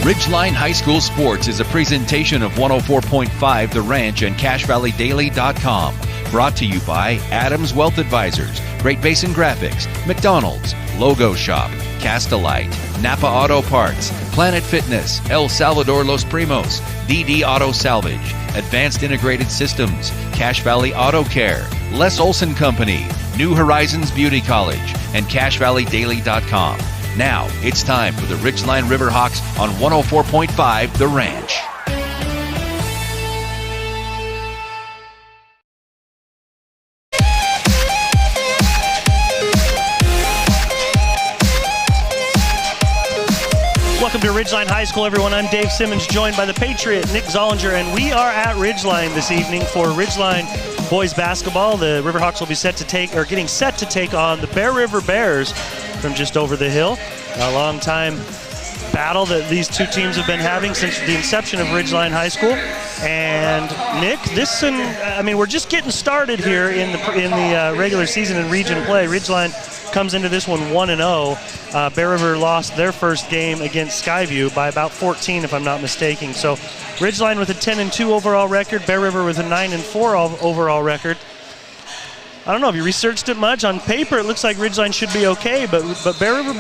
Ridgeline High School Sports is a presentation of 104.5 The Ranch and CashValleyDaily.com. Brought to you by Adams Wealth Advisors, Great Basin Graphics, McDonald's, Logo Shop, Castelite, Napa Auto Parts, Planet Fitness, El Salvador Los Primos, DD Auto Salvage, Advanced Integrated Systems, Cache Valley Auto Care, Les Olson Company, New Horizons Beauty College, and CashValleyDaily.com. Now, it's time for the Ridgeline Riverhawks on 104.5 The Ranch. Welcome to Ridgeline High School, everyone. I'm Dave Simmons, joined by the Patriot, Nick Zollinger, and we are at Ridgeline this evening for Ridgeline boys basketball. The Riverhawks will be getting set to take on the Bear River Bears from just over the hill. A long time battle that these two teams have been having since the inception of Ridgeline High School. And Nick, we're just getting started here in the regular season in region play. Ridgeline comes into this one 1-0. Bear River lost their first game against Skyview by about 14, if I'm not mistaken. So Ridgeline with a 10-2 overall record, Bear River with a 9-4 overall record. I don't know if you researched it much. On paper, it looks like Ridgeline should be okay, but Bear River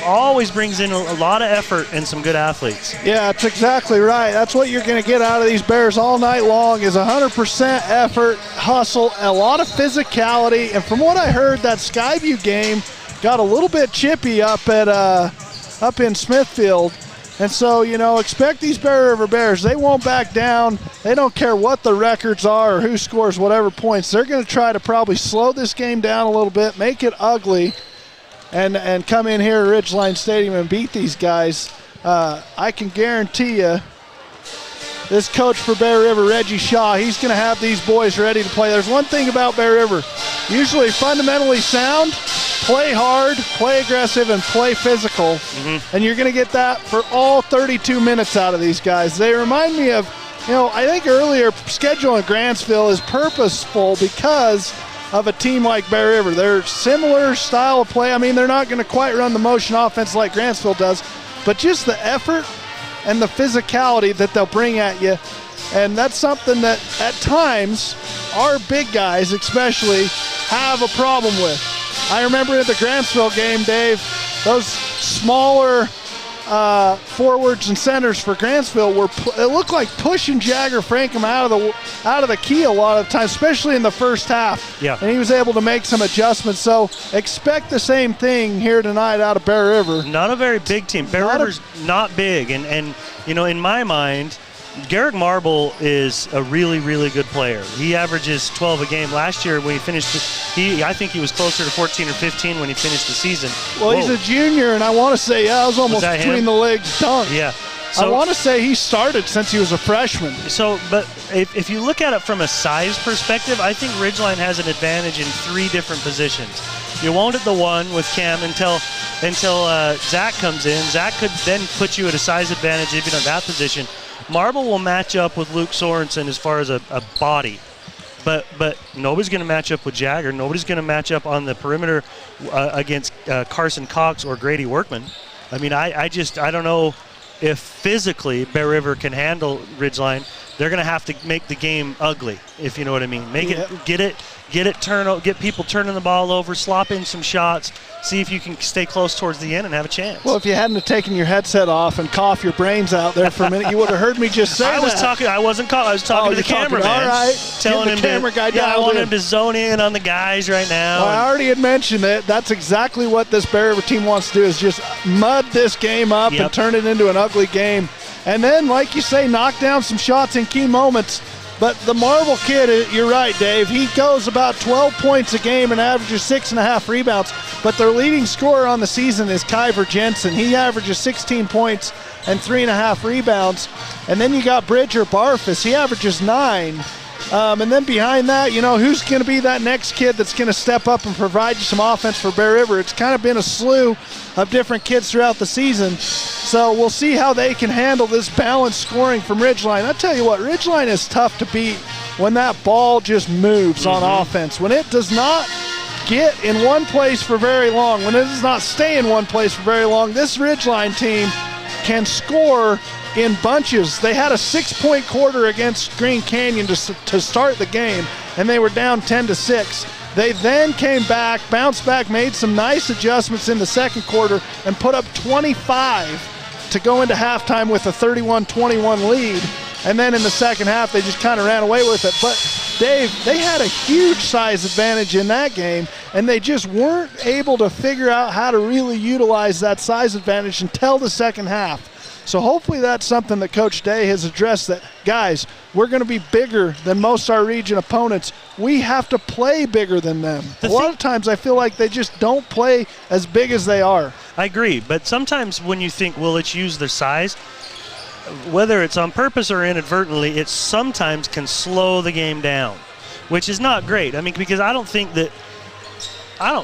always brings in a lot of effort and some good athletes. Yeah, that's exactly right. That's what you're going to get out of these Bears all night long is 100% effort, hustle, a lot of physicality. And from what I heard, that Skyview game got a little bit chippy up in Smithfield. And so, expect these Bear River Bears. They won't back down. They don't care what the records are or who scores whatever points. They're going to try to probably slow this game down a little bit, make it ugly, and come in here at Ridgeline Stadium and beat these guys. I can guarantee you this coach for Bear River, Reggie Shaw, he's going to have these boys ready to play. There's one thing about Bear River. Usually fundamentally sound, play hard, play aggressive, and play physical. And you're going to get that for all 32 minutes out of these guys. They remind me of, I think earlier schedule in Grantsville is purposeful because of a team like Bear River. They're similar style of play. I mean, they're not going to quite run the motion offense like Grantsville does, but just the effort and the physicality that they'll bring at you. And that's something that at times our big guys especially have a problem with. I remember at the Grantsville game, Dave, those smaller forwards and centers for Grantsville it looked like pushing Jagger Frankham out of the key a lot of times, especially in the first half. Yeah. And he was able to make some adjustments. So expect the same thing here tonight out of Bear River. Not a very big team. Bear River's not big, and in my mind, Garrick Marble is a really, really good player. He averages 12 a game. Last year when he finished, I think he was closer to 14 or 15 when he finished the season. Well, He's a junior, and I want to say, I was almost between the legs dunk. Yeah. So, I want to say he started since he was a freshman. So, but if you look at it from a size perspective, I think Ridgeline has an advantage in three different positions. You won't at the one with Cam until Zach comes in. Zach could then put you at a size advantage if you're in that position. Marble will match up with Luke Sorensen as far as a body, but nobody's going to match up with Jagger. Nobody's going to match up on the perimeter against Carson Cox or Grady Workman. I mean, I don't know if physically Bear River can handle Ridgeline. They're going to have to make the game ugly, if you know what I mean. Get people turning the ball over, slop in some shots, see if you can stay close towards the end and have a chance. Well, if you hadn't have taken your headset off and cough your brains out there for a minute, you would have heard me just say that. I wasn't coughing. I was talking to the cameraman. All right. Telling him I want him to zone in on the guys right now. Well, I already had mentioned that. That's exactly what this Bear River team wants to do, is just mud this game up and turn it into an ugly game. And then, like you say, knock down some shots in key moments. But the Marble kid, you're right, Dave, he goes about 12 points a game and averages 6.5 rebounds. But their leading scorer on the season is Kyver Jensen. He averages 16 points and 3.5 rebounds. And then you got Bridger Barfus. He averages 9. And then behind that, who's going to be that next kid that's going to step up and provide you some offense for Bear River? It's kind of been a slew of different kids throughout the season. So we'll see how they can handle this balanced scoring from Ridgeline. I tell you what, Ridgeline is tough to beat when that ball just moves on offense. When it does not get in one place for very long, when it does not stay in one place for very long, this Ridgeline team can score in bunches. They had a 6-point quarter against Green Canyon to start the game, and they were down 10-6. They then came back, bounced back, made some nice adjustments in the second quarter, and put up 25 to go into halftime with a 31-21 lead. And then in the second half, they just kind of ran away with it. But, Dave, they had a huge size advantage in that game, and they just weren't able to figure out how to really utilize that size advantage until the second half. So hopefully that's something that Coach Day has addressed, that, guys, we're going to be bigger than most of our region opponents. We have to play bigger than them. A lot of times I feel like they just don't play as big as they are. I agree, but sometimes when you think, well, let's use their size, whether it's on purpose or inadvertently, it sometimes can slow the game down, which is not great. I mean, because I don't think that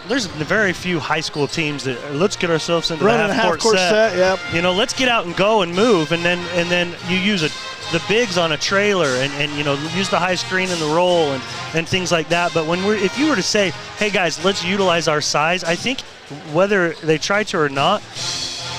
there's very few high school teams that let's get ourselves into the half-court set. Yep. You know, let's get out and go and move, and then you use the bigs on a trailer and you know, use the high screen and the roll and things like that. But if you were to say, hey guys, let's utilize our size, I think whether they try to or not,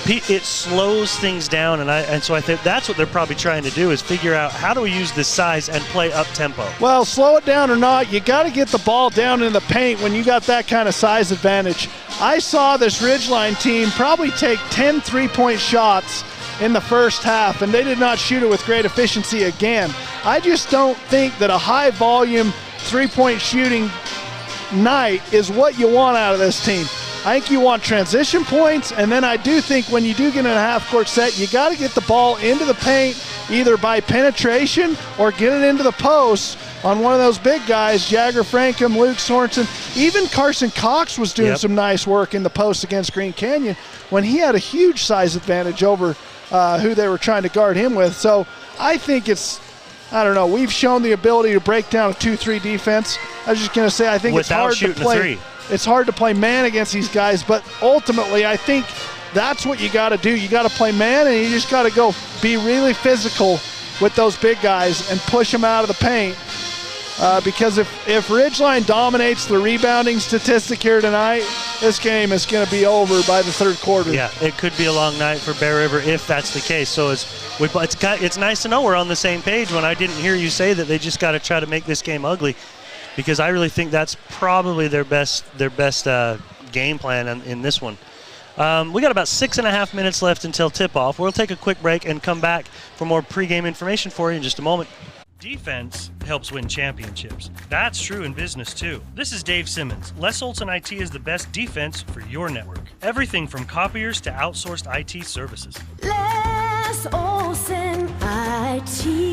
it slows things down, and so I think that's what they're probably trying to do, is figure out how do we use this size and play up tempo. Well, slow it down or not, you got to get the ball down in the paint when you got that kind of size advantage. I saw this Ridgeline team probably take 10 3-point shots in the first half, and they did not shoot it with great efficiency again. I just don't think that a high-volume 3-point shooting night is what you want out of this team. I think you want transition points, and then I do think when you do get in a half-court set, you got to get the ball into the paint either by penetration or get it into the post on one of those big guys, Jagger Frankham, Luke Sorensen. Even Carson Cox was doing some nice work in the post against Green Canyon when he had a huge size advantage over who they were trying to guard him with. So I think I don't know, we've shown the ability to break down a 2-3 defense. I was just going to say, I think without it's hard to play. It's hard to play man against these guys, but ultimately I think that's what you got to do. You got to play man, and you just got to go be really physical with those big guys and push them out of the paint. Because if Ridgeline dominates the rebounding statistic here tonight, this game is going to be over by the third quarter. Yeah, it could be a long night for Bear River if that's the case. So it's nice to know we're on the same page when I didn't hear you say that they just got to try to make this game ugly, because I really think that's probably their best game plan in this one. We got about 6.5 minutes left until tip-off. We'll take a quick break and come back for more pregame information for you in just a moment. Defense helps win championships. That's true in business, too. This is Dave Simmons. Les Olson IT is the best defense for your network. Everything from copiers to outsourced IT services. Les Olson IT.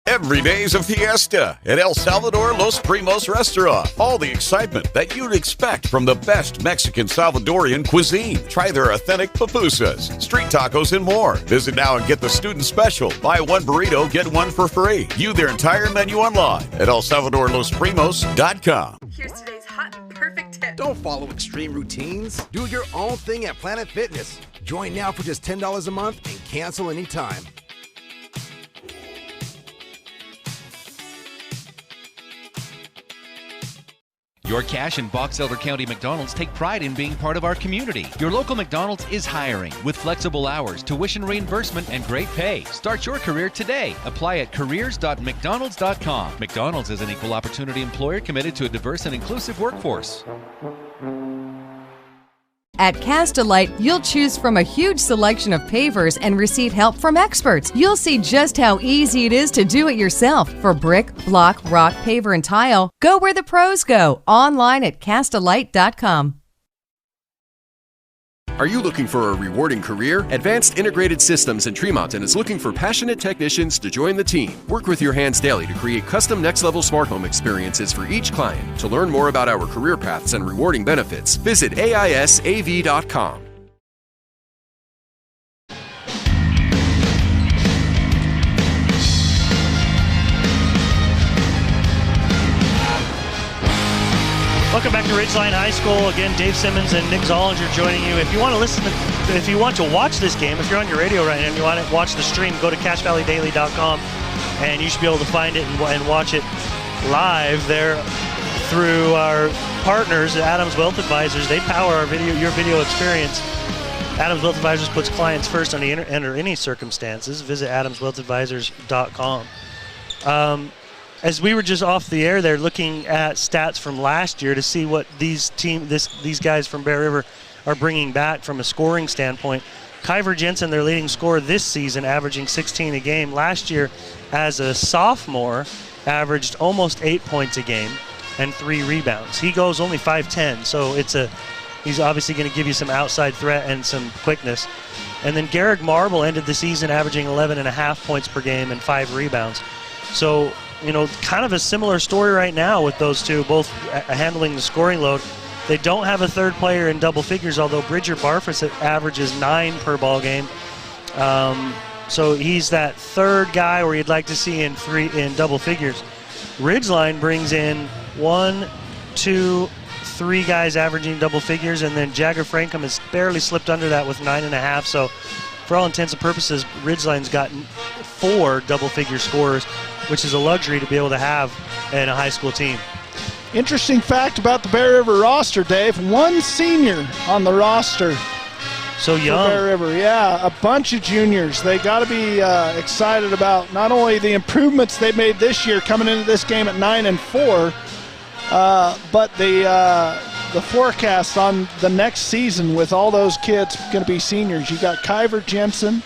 Every day's a fiesta at El Salvador Los Primos Restaurant. All the excitement that you'd expect from the best Mexican Salvadorian cuisine. Try their authentic pupusas, street tacos, and more. Visit now and get the student special. Buy one burrito, get one for free. View their entire menu online at ElSalvadorLosPrimos.com. Here's today's hot and perfect tip. Don't follow extreme routines. Do your own thing at Planet Fitness. Join now for just $10 a month and cancel anytime. Your Cache and Box Elder County McDonald's take pride in being part of our community. Your local McDonald's is hiring with flexible hours, tuition reimbursement, and great pay. Start your career today. Apply at careers.mcdonalds.com. McDonald's is an equal opportunity employer committed to a diverse and inclusive workforce. At Cast-A-Light, you'll choose from a huge selection of pavers and receive help from experts. You'll see just how easy it is to do it yourself. For brick, block, rock, paver, and tile, go where the pros go. Online at castalight.com. Are you looking for a rewarding career? Advanced Integrated Systems in Tremonton is looking for passionate technicians to join the team. Work with your hands daily to create custom next-level smart home experiences for each client. To learn more about our career paths and rewarding benefits, visit AISAV.com. Welcome back to Ridgeline High School. Again, Dave Simmons and Nick Zollinger joining you. If you want to if you want to watch this game, if you're on your radio right now and you want to watch the stream, go to CacheValleyDaily.com, and you should be able to find it and watch it live there through our partners at Adams Wealth Advisors. They power your video experience. Adams Wealth Advisors puts clients first under any circumstances. Visit adamswealthadvisors.com. As we were just off the air there looking at stats from last year to see what these guys from Bear River are bringing back from a scoring standpoint. Kyver Jensen, their leading scorer this season, averaging 16 a game. Last year, as a sophomore, averaged almost 8 points a game and 3 rebounds. He goes only 5'10", so he's obviously going to give you some outside threat and some quickness. And then Garrick Marble ended the season averaging 11.5 points per game and 5 rebounds. So, kind of a similar story right now with those two, both handling the scoring load. They don't have a third player in double figures, although Bridger Barfus averages 9 per ball game. So he's that third guy where you'd like to see in double figures. Ridgeline brings in 1, 2, 3 guys averaging double figures, and then Jagger Frankham has barely slipped under that with 9.5. So for all intents and purposes, Ridgeline's gotten 4 double-figure scorers, which is a luxury to be able to have in a high school team. Interesting fact about the Bear River roster, Dave. 1 senior on the roster. So young. Bear River, yeah, a bunch of juniors. They got to be excited about not only the improvements they made this year coming into this game at 9-4, but the forecast on the next season with all those kids going to be seniors. You got Kyver Jensen,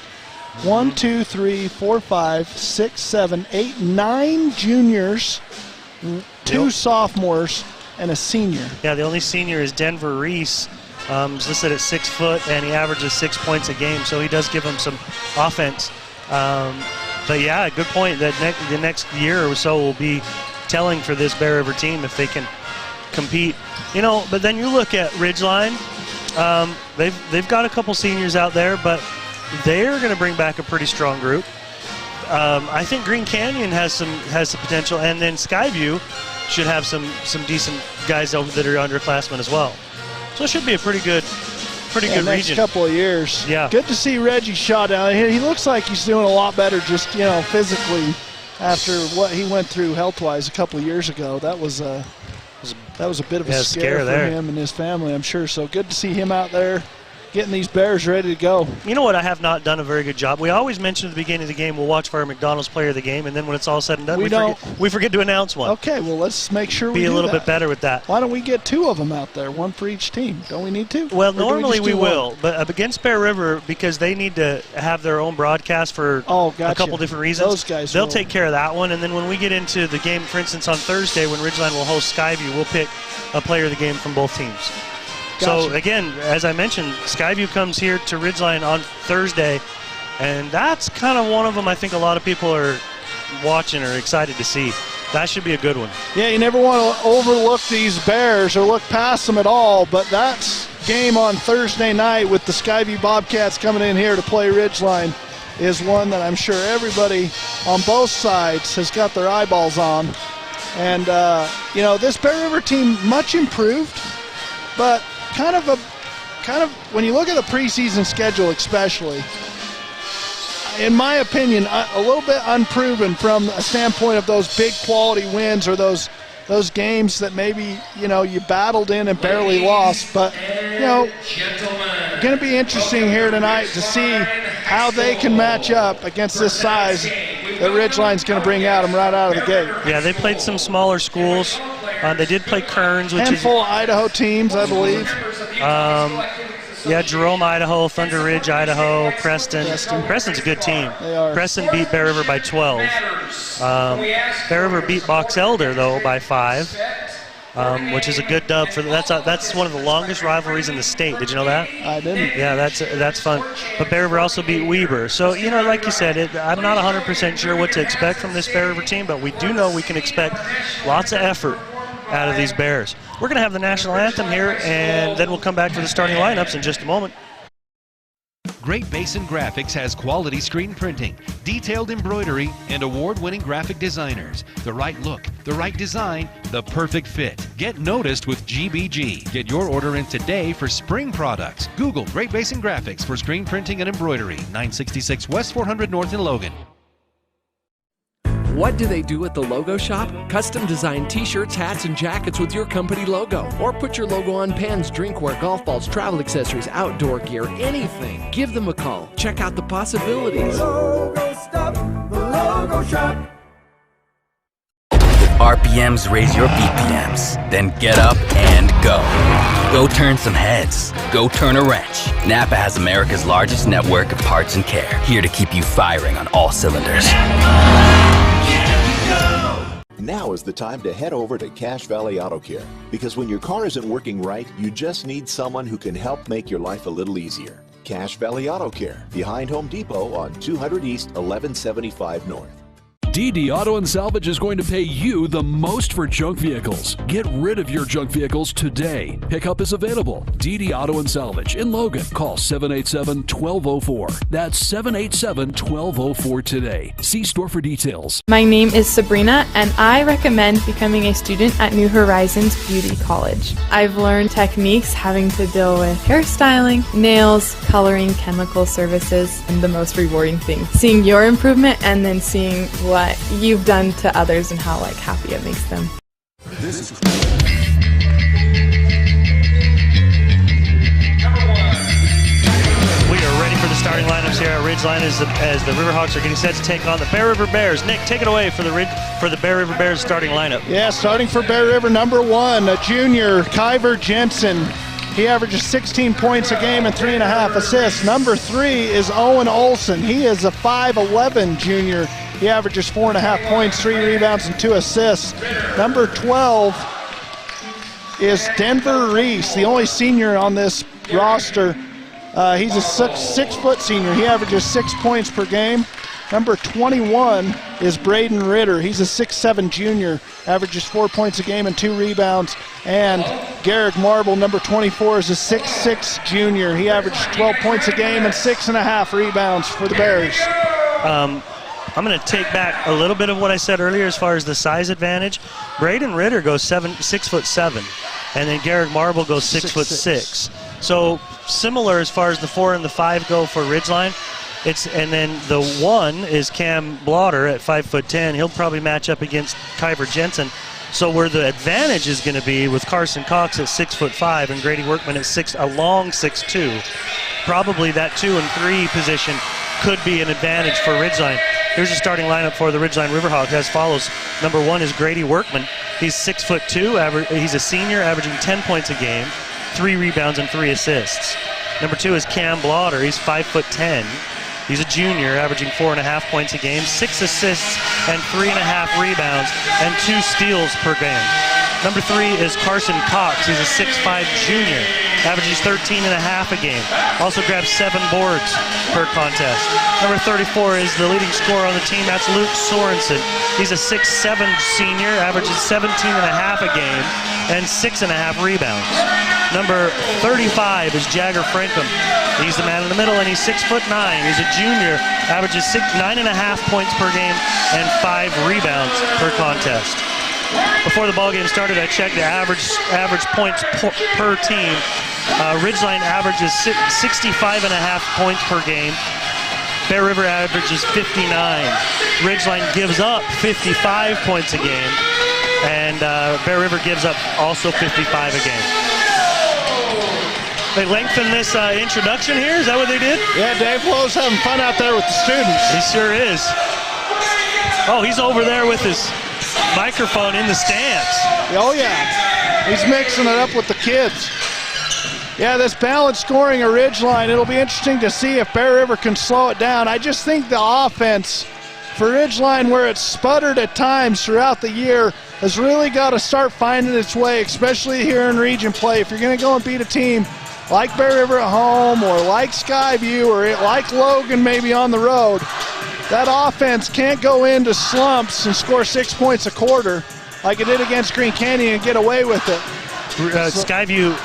1, 2, 3, 4, 5, 6, 7, 8, 9 juniors, 2 sophomores, and a senior. Yeah, the only senior is Denver Reese. He's listed at 6 foot, and he averages 6 points a game, so he does give him some offense. But yeah, good point. That the next year or so will be telling for this Bear River team if they can compete. But then you look at Ridgeline. They've got a couple seniors out there, but they're going to bring back a pretty strong group. I think Green Canyon has the potential, and then Skyview should have some decent guys that are underclassmen as well. So it should be a pretty good region. Next couple of years. Yeah. Good to see Reggie Shaw down here. He looks like he's doing a lot better just, physically after what he went through health-wise a couple of years ago. That was a bit of a scare for him and his family, I'm sure. So good to see him out there getting these Bears ready to go. You know what I have not done a very good job? We always mention at the beginning of the game we'll watch for our McDonald's player of the game, and then when it's all said and done, we forget to announce one. Okay, well, let's make sure we be do a little that. bit better with that. Why don't we get 2 of them out there, 1 for each team? Don't we need 2? Well, normally we will, but against Bear River, because they need to have their own broadcast for a couple different reasons, those guys they'll take care of that one. And then when we get into the game, for instance, on Thursday when Ridgeline will host Skyview, we'll pick a player of the game from both teams. Gotcha. So, again, as I mentioned, Skyview comes here to Ridgeline on Thursday, and that's kind of one of them I think a lot of people are watching or excited to see. That should be a good one. Yeah, you never want to overlook these Bears or look past them at all, but that's game on Thursday night with the Skyview Bobcats coming in here to play Ridgeline is one that I'm sure everybody on both sides has got their eyeballs on. And, this Bear River team much improved, but kind of when you look at the preseason schedule especially, in my opinion, a little bit unproven from a standpoint of those big quality wins or those games that maybe, you battled in and barely lost. But, going to be interesting here tonight to see how they can match up against this size that Ridgeline's going to bring at them right out of the gate. Yeah, they played some smaller schools. They did play Kearns, which handful of Idaho teams, I believe. Jerome, Idaho, Thunder Ridge, Idaho, Preston. Preston's a good team. They are. Preston beat Bear River by 12. Bear River beat Box Elder, though, by 5, which is a good dub. That's one of the longest rivalries in the state. Did you know that? I didn't. Yeah, that's fun. But Bear River also beat Weber. So, like you said, I'm not 100% sure what to expect from this Bear River team, but we do know we can expect lots of effort out of these Bears. We're going to have the national anthem here, and then we'll come back for the starting lineups in just a moment. Great Basin Graphics has quality screen printing, detailed embroidery, and award-winning graphic designers. The right look, the right design, the perfect fit. Get noticed with GBG. Get your order in today for spring products. Google Great Basin Graphics for screen printing and embroidery. 966 West 400 North in Logan. What do they do at the Logo Shop? Custom design t-shirts, hats, and jackets with your company logo. Or put your logo on pens, drinkware, golf balls, travel accessories, outdoor gear, anything. Give them a call. Check out the possibilities. Logo Stop, the Logo Shop. RPMs raise your BPMs. Then get up and go. Go turn some heads. Go turn a wrench. Napa has America's largest network of parts and care, here to keep you firing on all cylinders. Now is the time to head over to Cache Valley Auto Care, because when your car isn't working right, you just need someone who can help make your life a little easier. Cache Valley Auto Care, behind Home Depot on 200 East, 1175 North. DD Auto and Salvage is going to pay you the most for junk vehicles. Get rid of your junk vehicles today. Pickup is available. DD Auto and Salvage in Logan. Call 787-1204. That's 787-1204 today. See store for details. My name is Sabrina, and I recommend becoming a student at New Horizons Beauty College. I've learned techniques having to deal with hairstyling, nails, coloring, chemical services, and the most rewarding thing, seeing your improvement and then seeing what you've done to others and how happy it makes them. This is We are ready for the starting lineups here at Ridgeline as the Riverhawks are getting set to take on the Bear River Bears. Nick, take it away for the Bear River Bears starting lineup. Yeah, starting for Bear River, number 1, a junior, Kyver Jensen. He averages 16 points a game and 3.5 assists. Number 3 is Owen Olson. He is a 5'11 junior. He averages 4.5 points, 3 rebounds, and 2 assists. Number 12 is Denver Reese, the only senior on this roster. He's a 6-foot senior. He averages 6 points per game. Number 21 is Braden Ritter. He's a 6'7 junior, averages 4 points a game and 2 rebounds. And Garrick Marble, number 24, is a 6'6 junior. He averages 12 points a game and 6.5 rebounds for the Bears. I'm going to take back a little bit of what I said earlier as far as the size advantage. Braden Ritter goes 6'7", and then Garrick Marble goes 6'6". So similar as far as the 4 and the 5 go for Ridgeline. And then the 1 is Cam Blotter at 5'10". He'll probably match up against Kyver Jensen. So where the advantage is going to be with Carson Cox at 6'5" and Grady Workman at a long 6'2", probably that 2 and 3 position could be an advantage for Ridgeline. Here's the starting lineup for the Ridgeline Riverhawks as follows. Number 1 is Grady Workman. He's 6'2". He's a senior, averaging 10 points a game, 3 rebounds and 3 assists. Number 2 is Cam Blotter. He's 5'10". He's a junior, averaging 4.5 points a game, 6 assists and 3.5 rebounds, and 2 steals per game. Number 3 is Carson Cox. He's a 6'5 junior, averages 13.5 a game. Also grabs 7 boards per contest. Number 34 is the leading scorer on the team. That's Luke Sorensen. He's a 6'7 senior, averages 17.5 a game and 6.5 rebounds. Number 35 is Jagger Frankham. He's the man in the middle, and he's 6'9". He's a junior, averages 9.5 points per game and 5 rebounds per contest. Before the ball game started, I checked the average points per team. Ridgeline averages 65.5 points per game. Bear River averages 59. Ridgeline gives up 55 points a game, and Bear River gives up also 55 a game. They lengthened this introduction here. Is that what they did? Yeah, Dave Lowe's having fun out there with the students. He sure is. Oh, he's over there with his microphone in the stands. Oh, yeah. He's mixing it up with the kids. Yeah, this balanced scoring of Ridgeline, it'll be interesting to see if Bear River can slow it down. I just think the offense for Ridgeline, where it's sputtered at times throughout the year, has really got to start finding its way, especially here in region play. If you're going to go and beat a team like Bear River at home or like Skyview or like Logan maybe on the road, that offense can't go into slumps and score 6 points a quarter like it did against Green Canyon and get away with it. Skyview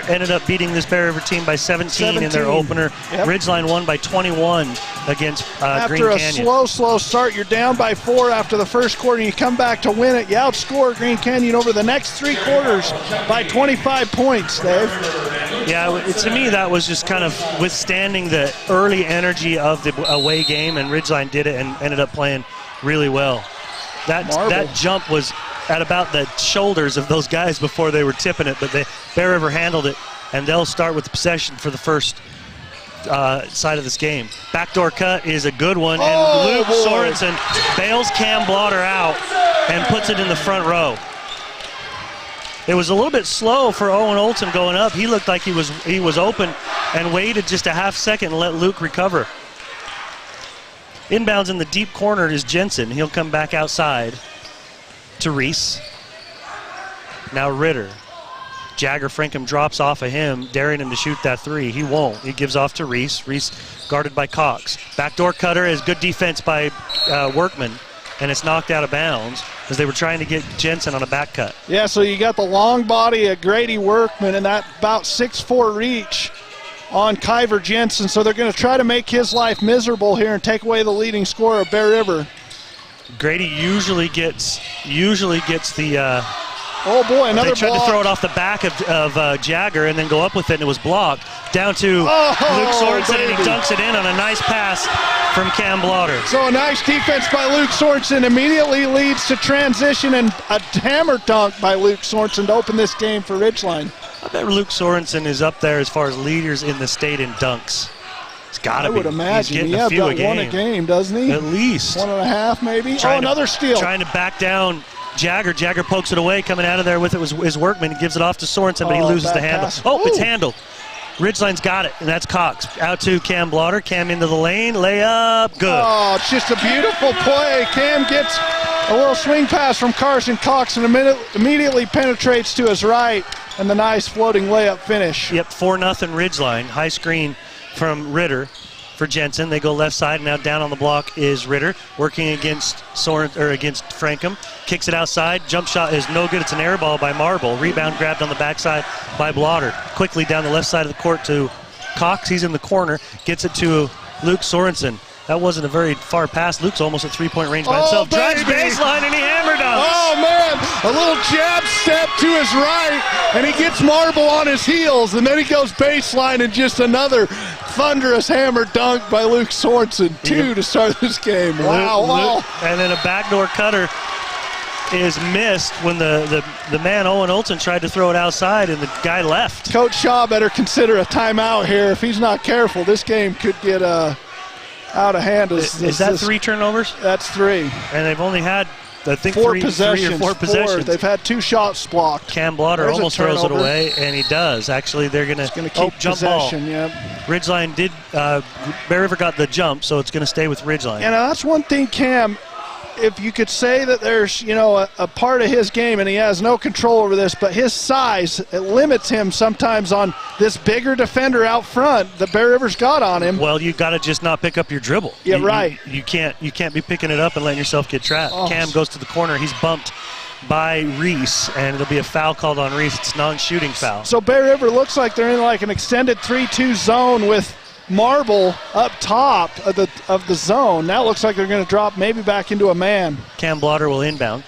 ended up beating this Bear River team by 17 in their opener. Yep. Ridgeline won by 21 against Green Canyon. After a slow start, you're down by 4 after the first quarter, and you come back to win it. You outscore Green Canyon over the next 3 quarters by 25 points, Dave. Yeah, to me that was just kind of withstanding the early energy of the away game, and Ridgeline did it and ended up playing really well. That jump was at about the shoulders of those guys before they were tipping it, but Bear River handled it, and they'll start with the possession for the first side of this game. Backdoor cut is a good one, and Luke Sorensen bails Cam Blotter out and puts it in the front row. It was a little bit slow for Owen Olson going up. He looked like he was open and waited just a half second and let Luke recover. Inbounds in the deep corner is Jensen. He'll come back outside to Reese. Now Ritter. Jagger Frankham drops off of him, daring him to shoot that three. He won't. He gives off to Reese. Reese guarded by Cox. Backdoor cutter is good defense by Workman, and it's knocked out of bounds as they were trying to get Jensen on a back cut. Yeah, so you got the long body of Grady Workman and that about 6'4" reach on Kyver Jensen, so they're going to try to make his life miserable here and take away the leading scorer of Bear River. Grady usually gets the oh boy, another block. They tried to throw it off the back of Jagger and then go up with it, and it was blocked. Down to Luke Sorensen, and he dunks it in on a nice pass from Cam Blotter. So a nice defense by Luke Sorensen immediately leads to transition and a hammer dunk by Luke Sorensen to open this game for Ridgeline. I bet Luke Sorensen is up there as far as leaders in the state in dunks. It's got to be. I would imagine. He's He has about one a game, doesn't he? At least. 1.5 maybe. Another steal. Trying to back down Jagger. Jagger pokes it away. Coming out of there with it was Workman. He gives it off to Sorensen, but he loses the handle. It's handled. Ridgeline's got it, and that's Cox. Out to Cam Blotter. Cam into the lane. Layup. Good. Oh, it's just a beautiful play. Cam gets a little swing pass from Carson Cox and immediately penetrates to his right, and the nice floating layup finish. Yep, 4-0 Ridgeline. High screen from Ritter for Jensen. They go left side. Now down on the block is Ritter, working against against Frankham. Kicks it outside. Jump shot is no good. It's an air ball by Marble. Rebound grabbed on the backside by Blotter. Quickly down the left side of the court to Cox. He's in the corner. Gets it to Luke Sorensen. That wasn't a very far pass. Luke's almost at three-point range by himself. Drives baseline, and he hammer dunks. Oh, man. A little jab step to his right, and he gets Marble on his heels, and then he goes baseline, and just another thunderous hammer dunk by Luke Sorensen. 2 to start this game. Wow. And then a backdoor cutter is missed when the man Owen Olson tried to throw it outside, and the guy left. Coach Shaw better consider a timeout here. If he's not careful, this game could get out of hand. Is that 3 turnovers? That's 3. And they've only had, I think, 4 three possessions. or 4 possessions. They've had 2 shots blocked. Cam Blotter almost throws it away, and he does. Actually, they're going to keep jump ball. Yep. Ridgeline did. Bear River got the jump, so it's going to stay with Ridgeline. And that's one thing, Cam. If you could say that there's, a part of his game, and he has no control over this, but his size, it limits him sometimes on this bigger defender out front that Bear River's got on him. Well, you got to just not pick up your dribble. Yeah, right. You can't be picking it up and letting yourself get trapped. Oh. Cam goes to the corner. He's bumped by Reese, and it'll be a foul called on Reese. It's non-shooting foul. So Bear River looks like they're in like an extended 3-2 zone with Marble up top of the zone. Now it looks like they're going to drop maybe back into a man. Cam Blotter will inbound.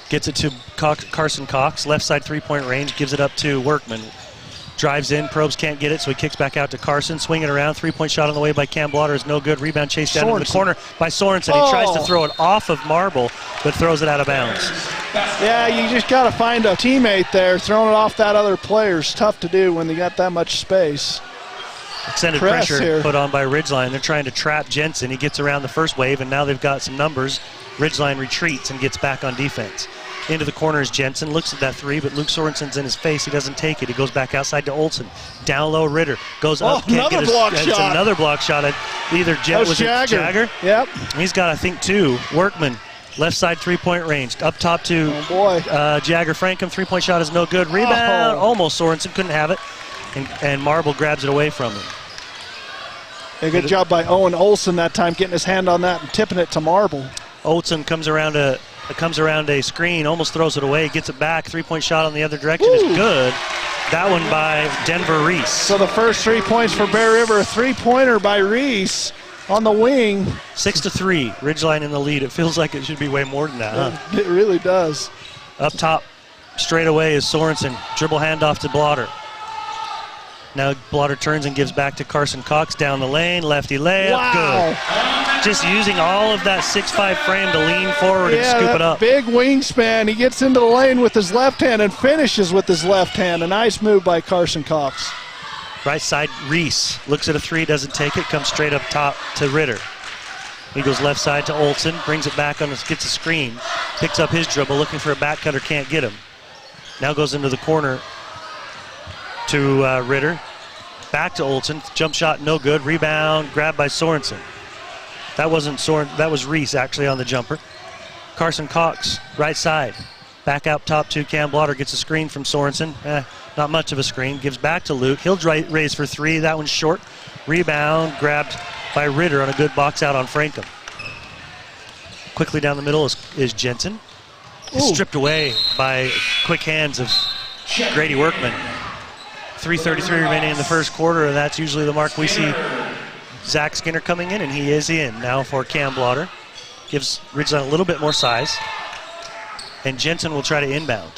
Gets it to Carson Cox. Left side three-point range. Gives it up to Workman. Drives in. Probes can't get it, so he kicks back out to Carson. Swinging around. Three-point shot on the way by Cam Blotter is no good. Rebound chased down into the corner by Sorensen. He tries to throw it off of Marble, but throws it out of bounds. Yeah, you just got to find a teammate there. Throwing it off that other player is tough to do when they got that much space. Extended pressure put on by Ridgeline. They're trying to trap Jensen. He gets around the first wave, and now they've got some numbers. Ridgeline retreats and gets back on defense. Into the corner is Jensen. Looks at that three, but Luke Sorensen's in his face. He doesn't take it. He goes back outside to Olson. Down low, Ritter. Goes up. Can't get it's another block shot at either Jagger. Yep. He's got, I think, 2. Workman. Left side three-point range. Up top to Jagger Frankham. Three-point shot is no good. Rebound. Almost Sorensen. Couldn't have it. And Marble grabs it away from him. A good job by Owen Olson that time, getting his hand on that and tipping it to Marble. Olson comes around a screen, almost throws it away, gets it back. Three-point shot on the other direction is good. That one by Denver Reese. So the first 3 points for Bear River, a three-pointer by Reese on the wing. 6-3, Ridgeline in the lead. It feels like it should be way more than that, huh? It really does. Up top, straight away is Sorensen. Dribble handoff to Blotter. Now Blotter turns and gives back to Carson Cox down the lane. Lefty layup. Wow. Good. Just using all of that 6'5" frame to lean forward and scoop it up. Big wingspan. He gets into the lane with his left hand and finishes with his left hand. A nice move by Carson Cox. Right side, Reese looks at a three, doesn't take it, comes straight up top to Ritter. He goes left side to Olsen, brings it back on, gets a screen, picks up his dribble, looking for a back cutter, can't get him. Now goes into the corner to Ritter. Back to Olsen, jump shot no good, rebound, grabbed by Sorensen. That wasn't Sorensen, that was Reese actually on the jumper. Carson Cox, right side. Back out top to Cam Blotter, gets a screen from Sorensen. Not much of a screen, gives back to Luke. He'll raise for three, that one's short. Rebound, grabbed by Ritter on a good box out on Frankham. Quickly down the middle is Jensen. Stripped away by quick hands of Grady Workman. 3:33 remaining in the first quarter, and that's usually the mark we see Zach Skinner coming in, and he is in now for Cam Blotter. Gives Ridgeline a little bit more size. And Jensen will try to inbound.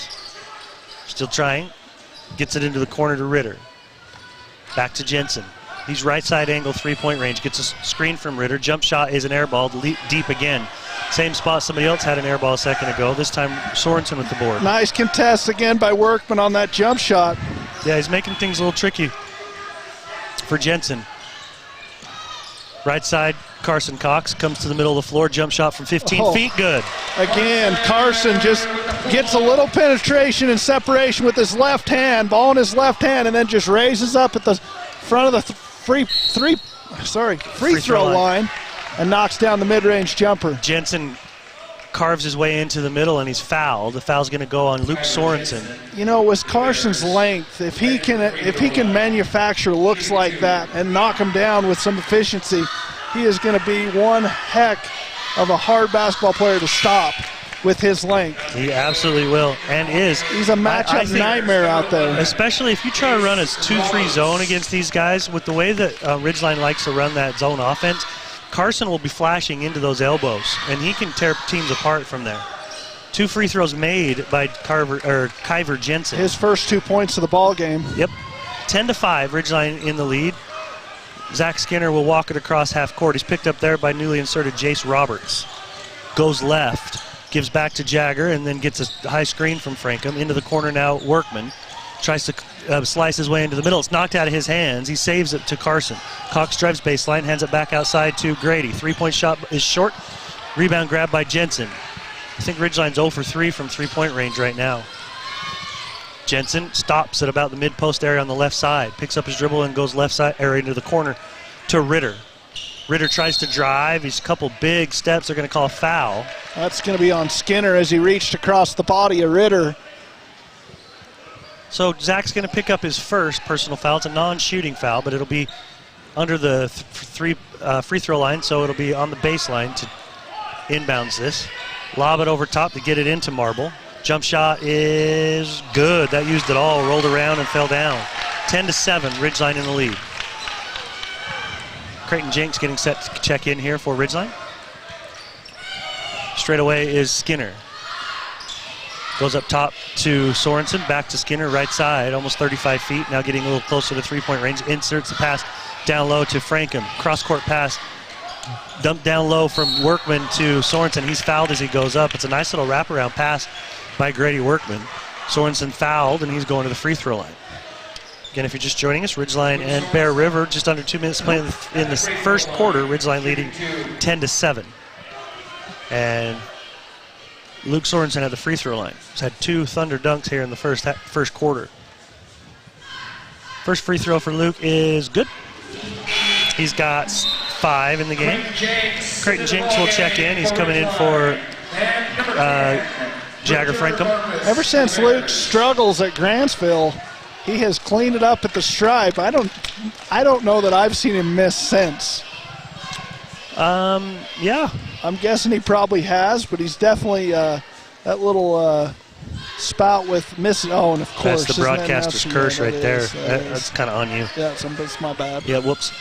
Still trying. Gets it into the corner to Ritter. Back to Jensen. He's right side angle, 3-point range. Gets a screen from Ritter. Jump shot is an air ball, deep again. Same spot somebody else had an air ball a second ago. This time Sorensen with the board. Nice contest again by Workman on that jump shot. Yeah, he's making things a little tricky for Jensen. Right side, Carson Cox comes to the middle of the floor. Jump shot from 15 feet, good. Again, Carson just gets a little penetration and separation with his left hand, ball in his left hand, and then just raises up at the front of the free throw line and knocks down the mid-range jumper. Jensen carves his way into the middle, and he's fouled. The foul's going to go on Luke Sorensen. You know, with Carson's length, if he can manufacture looks like that and knock him down with some efficiency, he is going to be one heck of a hard basketball player to stop with his length. He absolutely will, and is. He's a matchup nightmare out there. Especially if you try to run a 2-3 zone against these guys, with the way that Ridgeline likes to run that zone offense, Carson will be flashing into those elbows, and he can tear teams apart from there. 2 free throws made by Kyver Jensen. His first 2 points of the ball game. Yep. 10-5, Ridgeline in the lead. Zach Skinner will walk it across half court. He's picked up there by newly inserted Jace Roberts. Goes left, gives back to Jagger, and then gets a high screen from Frankham. Into the corner now, Workman. Tries to slice his way into the middle. It's knocked out of his hands. He saves it to Carson. Cox drives baseline, hands it back outside to Grady. 3-point shot is short. Rebound grab by Jensen. I think Ridgeline's 0 for 3 from 3-point range right now. Jensen stops at about the mid-post area on the left side. Picks up his dribble and goes left side area into the corner to Ritter. Ritter tries to drive. He's a couple big steps. They're going to call a foul. That's going to be on Skinner as he reached across the body of Ritter. So Zach's going to pick up his first personal foul. It's a non-shooting foul, but it'll be under the free throw line, so it'll be on the baseline to inbounds this. Lob it over top to get it into Marble. Jump shot is good. That used it all. Rolled around and fell down. 10-7, Ridgeline in the lead. Creighton Jenks getting set to check in here for Ridgeline. Straight away is Skinner. Goes up top to Sorensen, back to Skinner, right side, almost 35 feet, now getting a little closer to 3-point range. Inserts the pass down low to Frankham. Cross-court pass, dumped down low from Workman to Sorensen. He's fouled as he goes up. It's a nice little wraparound pass by Grady Workman. Sorensen fouled, and he's going to the free throw line. Again, if you're just joining us, Ridgeline and Bear River, just under 2 minutes playing in the first quarter. Ridgeline leading 10-7. And Luke Sorensen at the free throw line. He's had 2 Thunder dunks here in the first quarter. First free throw for Luke is good. He's got 5 in the game. Creighton Jenks will check in. He's coming in for Jagger Frankham. Ever since Luke's struggles at Grantsville, he has cleaned it up at the stripe. I don't know that I've seen him miss since. Yeah. I'm guessing he probably has, but he's definitely that little spout with missing. Oh, and of course. That's the broadcaster's curse right there. That's kind of on you. Yeah, it's my bad. Yeah, whoops.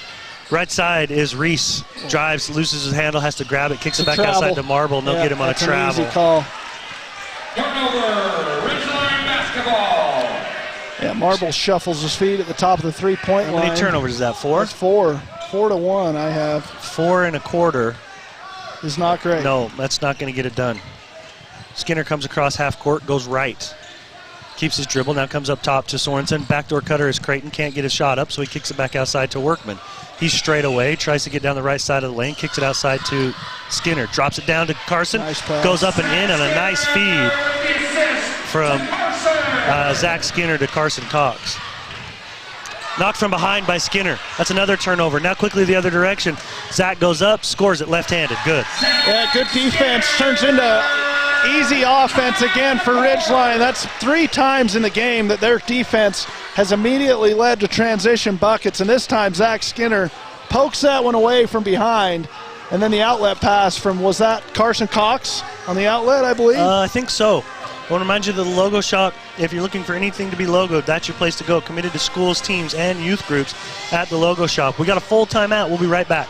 Right side is Reese. Drives, loses his handle, has to grab it, kicks it back travel. Outside to Marble, and they'll get him on a travel. An easy call. Turnover, Ridgeline basketball. Yeah, Marble shuffles his feet at the top of the three-point line. How many turnovers is that, 4? That's 4. 4-1 I have. 4 1/4. Is not great. No, that's not going to get it done. Skinner comes across half court, goes right. Keeps his dribble, now comes up top to Sorensen. Backdoor cutter is Creighton, can't get his shot up, so he kicks it back outside to Workman. He's straight away, tries to get down the right side of the lane, kicks it outside to Skinner. Drops it down to Carson, nice pass. Goes up and in, and a nice feed from Zach Skinner to Carson Cox. Knocked from behind by Skinner. That's another turnover. Now quickly the other direction. Zach goes up, scores it left-handed. Good. Yeah, good defense. Turns into easy offense again for Ridgeline. That's 3 times in the game that their defense has immediately led to transition buckets, and this time Zach Skinner pokes that one away from behind, and then the outlet pass from, was that Carson Cox on the outlet, I believe? I think so. I want to remind you that the Logo Shop, if you're looking for anything to be logoed, that's your place to go. Committed to schools, teams, and youth groups at the Logo Shop. We got a full timeout. We'll be right back.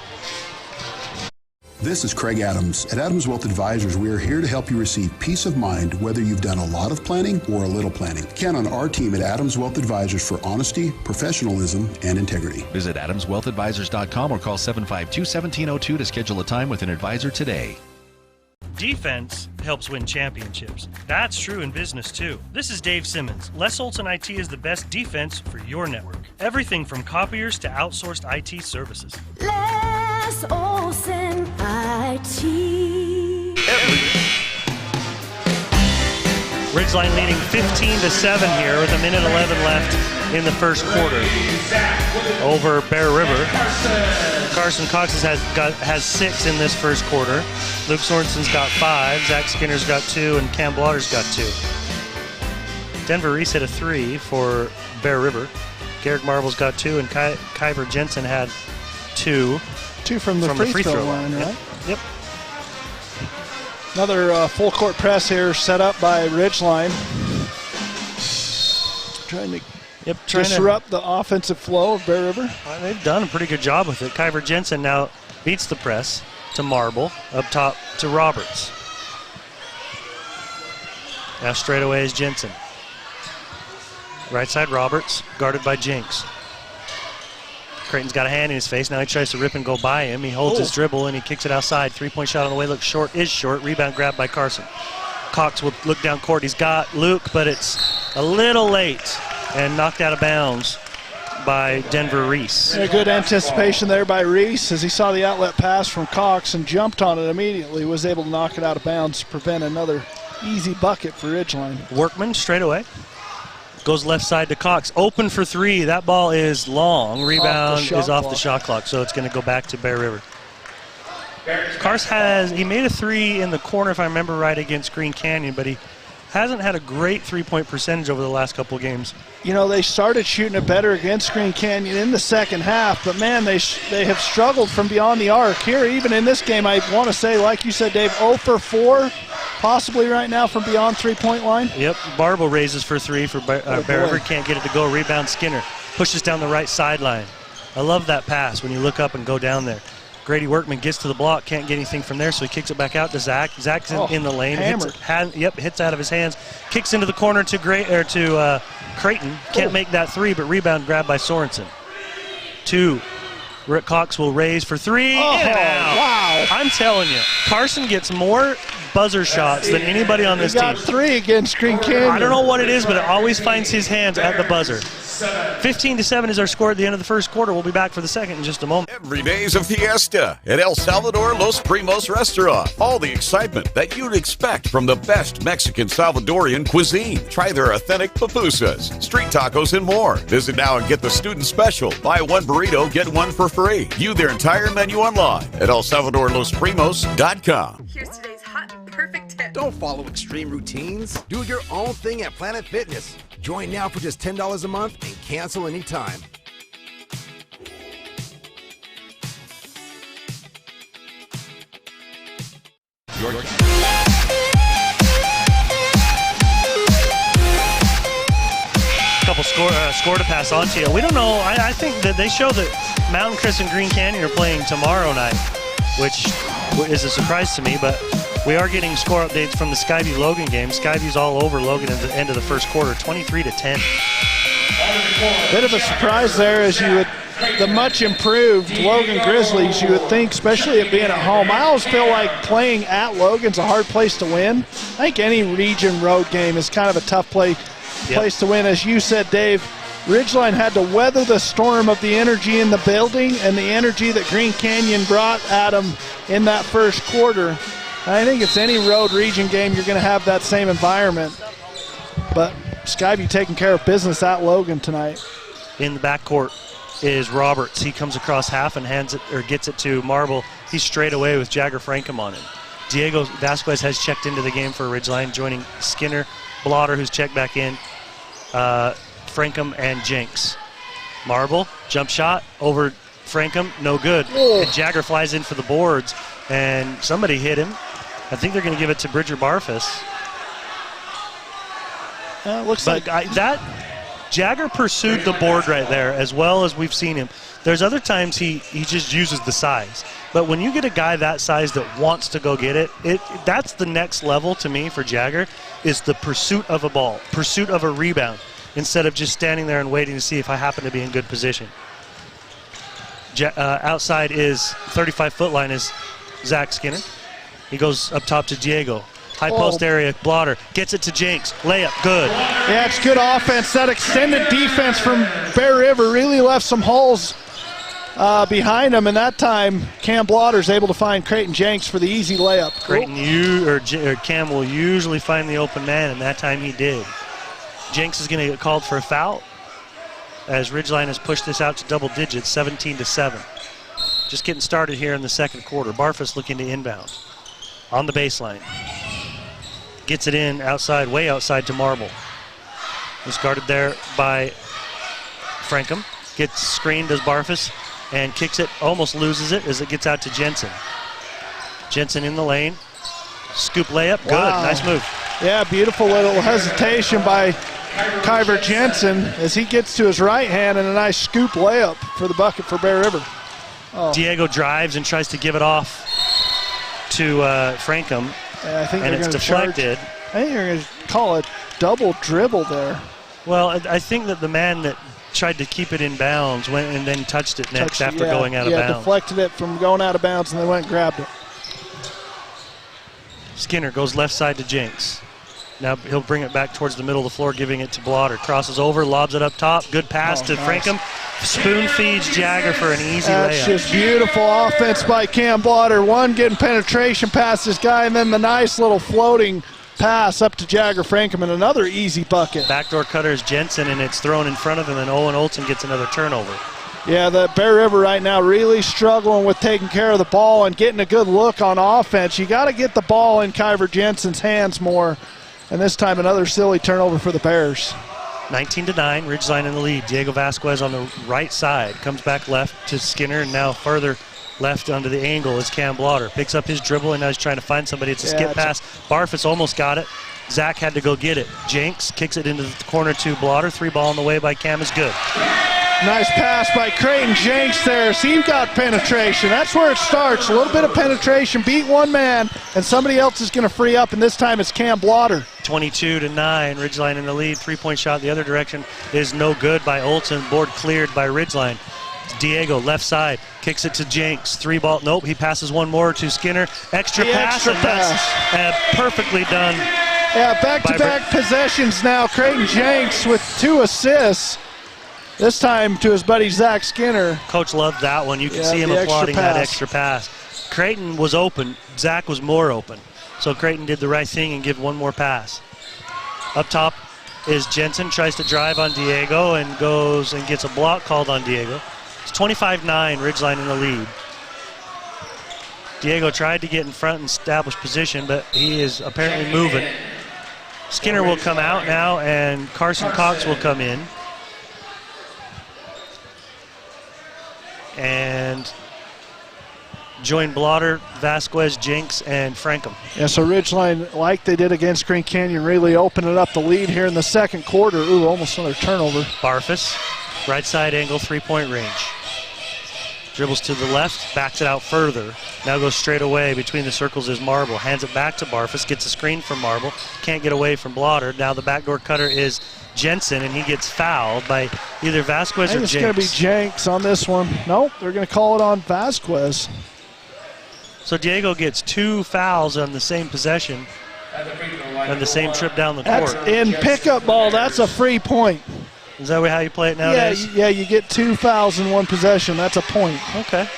This is Craig Adams. At Adams Wealth Advisors, we are here to help you receive peace of mind whether you've done a lot of planning or a little planning. Count on our team at Adams Wealth Advisors for honesty, professionalism, and integrity. Visit AdamsWealthAdvisors.com or call 752-1702 to schedule a time with an advisor today. Defense helps win championships. That's true in business too. This is Dave Simmons. Les Olson IT is the best defense for your network. Everything from copiers to outsourced IT services. Les Olson IT. Ridgeline leading 15-7 here with 1:11 left in the first quarter over Bear River. Carson Cox has 6 in this first quarter. Luke Sorensen's got 5, Zach Skinner's got 2, and Cam Blotter's got 2. Denver Reese hit a 3 for Bear River. Garrick Marble's got 2, and Kyver Jensen had 2. 2 from the free throw line, right? Yep. Another full court press here set up by Ridgeline. Trying to disrupt the offensive flow of Bear River. Well, they've done a pretty good job with it. Kyver Jensen now beats the press to Marble, up top to Roberts. Now straight away is Jensen. Right side Roberts, guarded by Jinks. Creighton's got a hand in his face. Now he tries to rip and go by him. He holds his dribble and he kicks it outside. 3-point shot on the way. Looks short, is short. Rebound grabbed by Carson. Cox will look down court. He's got Luke, but it's a little late and knocked out of bounds by Denver Reese. A good anticipation there by Reese as he saw the outlet pass from Cox and jumped on it immediately. Was able to knock it out of bounds to prevent another easy bucket for Ridgeline. Workman straight away. Goes left side to Cox. Open for 3. That ball is long. Rebound is off the shot clock, so it's going to go back to Bear River. He made a 3 in the corner, if I remember right, against Green Canyon, but he hasn't had a great three-point percentage over the last couple of games. You know, they started shooting it better against Green Canyon in the second half, but man, they have struggled from beyond the arc. Here, even in this game, I want to say, like you said, Dave, 0 for 4, possibly right now from beyond three-point line. Yep, Barble raises for 3 for Bear River. Can't get it to go. Rebound Skinner. Pushes down the right sideline. I love that pass when you look up and go down there. Grady Workman gets to the block, can't get anything from there, so he kicks it back out to Zach. Zach's in the lane. Hits out of his hands. Kicks into the corner to Creighton. Can't make that 3, but rebound grabbed by Sorensen. 2. Rick Cox will raise for 3. Wow. I'm telling you, Carson gets more buzzer shots than anybody on this team. He got 3 against Green Canyon. I don't know what it is, but it always finds his hands at the buzzer. 15-7 is our score at the end of the first quarter. We'll be back for the second in just a moment. Every day's a fiesta at El Salvador Los Primos Restaurant. All the excitement that you'd expect from the best Mexican Salvadorian cuisine. Try their authentic pupusas, street tacos, and more. Visit now and get the student special. Buy 1 burrito, get 1 for free. View their entire menu online at ElSalvadorLosPrimos.com. Here's today's hot and perfect tip. Don't follow extreme routines. Do your own thing at Planet Fitness. Join now for just $10 a month and cancel anytime. Couple score to pass on to you. We don't know. I think that they show that Mountain Crest and Green Canyon are playing tomorrow night, which is a surprise to me, but we are getting score updates from the Skyview-Logan game. Skyview's all over Logan at the end of the first quarter, 23-10. Bit of a surprise there, as you would, the much improved Logan Grizzlies, you would think, especially it being at home. I always feel like playing at Logan's a hard place to win. I think any region road game is kind of a tough place to win. As you said, Dave, Ridgeline had to weather the storm of the energy in the building and the energy that Green Canyon brought at them in that first quarter. I think it's any road region game you're going to have that same environment. But Skyview taking care of business at Logan tonight. In the backcourt is Roberts. He comes across half and hands it or gets it to Marble. He's straight away with Jagger Frankham on him. Diego Vasquez has checked into the game for Ridgeline, joining Skinner, Blotter, who's checked back in, Frankham, and Jenks. Marble, jump shot over Frankham, no good. And Jagger flies in for the boards, and somebody hit him. I think they're going to give it to Bridger Barfus. Looks like that Jagger pursued the board right there as well as we've seen him. There's other times he just uses the size. But when you get a guy that size that wants to go get it, that's the next level to me for Jagger, is the pursuit of a ball, pursuit of a rebound, instead of just standing there and waiting to see if I happen to be in good position. Outside is 35-foot line is Zach Skinner. He goes up top to Diego. High post area, Blotter gets it to Jenks. Layup, good. Yeah, it's good offense. That extended defense from Bear River really left some holes behind him, and that time Cam Blotter's able to find Creighton Jenks for the easy layup. Cam will usually find the open man, and that time he did. Jenks is going to get called for a foul as Ridgeline has pushed this out to double digits, 17-7. Just getting started here in the second quarter. Barfus looking to inbound on the baseline. Gets it in outside, way outside to Marble. He's guarded there by Frankham. Gets screened as Barfus and kicks it, almost loses it as it gets out to Jensen. Jensen in the lane. Scoop layup, good, nice move. Yeah, beautiful little hesitation by Kyver Jensen as he gets to his right hand, and a nice scoop layup for the bucket for Bear River. Diego drives and tries to give it off to Frankham. I think and it's deflected. I think you're going to call it double dribble there. Well, I think that the man that tried to keep it in bounds went and then touched it next after going out of bounds. Yeah, deflected it from going out of bounds and then went and grabbed it. Skinner goes left side to Jenks. Now he'll bring it back towards the middle of the floor, giving it to Blotter. Crosses over, lobs it up top. Good pass to Frankham. Spoon feeds Jagger for an easy layup. That's just beautiful offense by Cam Blotter. One getting penetration past this guy, and then the nice little floating pass up to Jagger Frankham, and another easy bucket. Backdoor cutter is Jensen, and it's thrown in front of him, and Owen Olsen gets another turnover. Yeah, the Bear River right now really struggling with taking care of the ball and getting a good look on offense. You got to get the ball in Kyver Jensen's hands more. And this time another silly turnover for the Bears. 19-9, Ridgeline in the lead. Diego Vasquez on the right side. Comes back left to Skinner, and now further left under the angle is Cam Blotter. Picks up his dribble, and now he's trying to find somebody. It's a skip pass. Barfus almost got it. Zach had to go get it. Jenks kicks it into the corner to Blotter. 3-ball on the way by Cam is good. Nice pass by Creighton Jenks there. So he got penetration. That's where it starts. A little bit of penetration. Beat one man, and somebody else is going to free up, and this time it's Cam Blotter. 22-9, Ridgeline in the lead. 3-point shot the other direction is no good by Olsen. Board cleared by Ridgeline. Diego, left side, kicks it to Jenks. 3-ball, nope, he passes one more to Skinner. Extra pass. That's perfectly done. Yeah, back-to-back possessions now. Creighton Jenks with 2 assists. This time to his buddy Zach Skinner. Coach loved that one. You can see him applauding that extra pass. Creighton was open. Zach was more open. So Creighton did the right thing and give one more pass. Up top is Jensen, tries to drive on Diego and goes and gets a block called on Diego. It's 25-9, Ridgeline in the lead. Diego tried to get in front and establish position, but he is apparently moving. Skinner will come out now, and Carson Cox will come in. And join Blotter, Vasquez, Jenks, and Frankham. Yeah, so Ridgeline, like they did against Green Canyon, really opening up the lead here in the second quarter. Ooh, almost another turnover. Barfus, right side angle, 3-point range. Dribbles to the left, backs it out further. Now goes straight away. Between the circles is Marble. Hands it back to Barfus. Gets a screen from Marble. Can't get away from Blotter. Now the backdoor cutter is Jensen, and he gets fouled by either Vasquez or Jenks. It's going to be Jenks on this one. Nope, they're going to call it on Vasquez. So Diego gets 2 fouls on the same possession and the same trip down the court. That's in pickup ball, that's a free point. Is that how you play it nowadays? Yeah, you get 2 fouls in one possession. That's a point. Okay.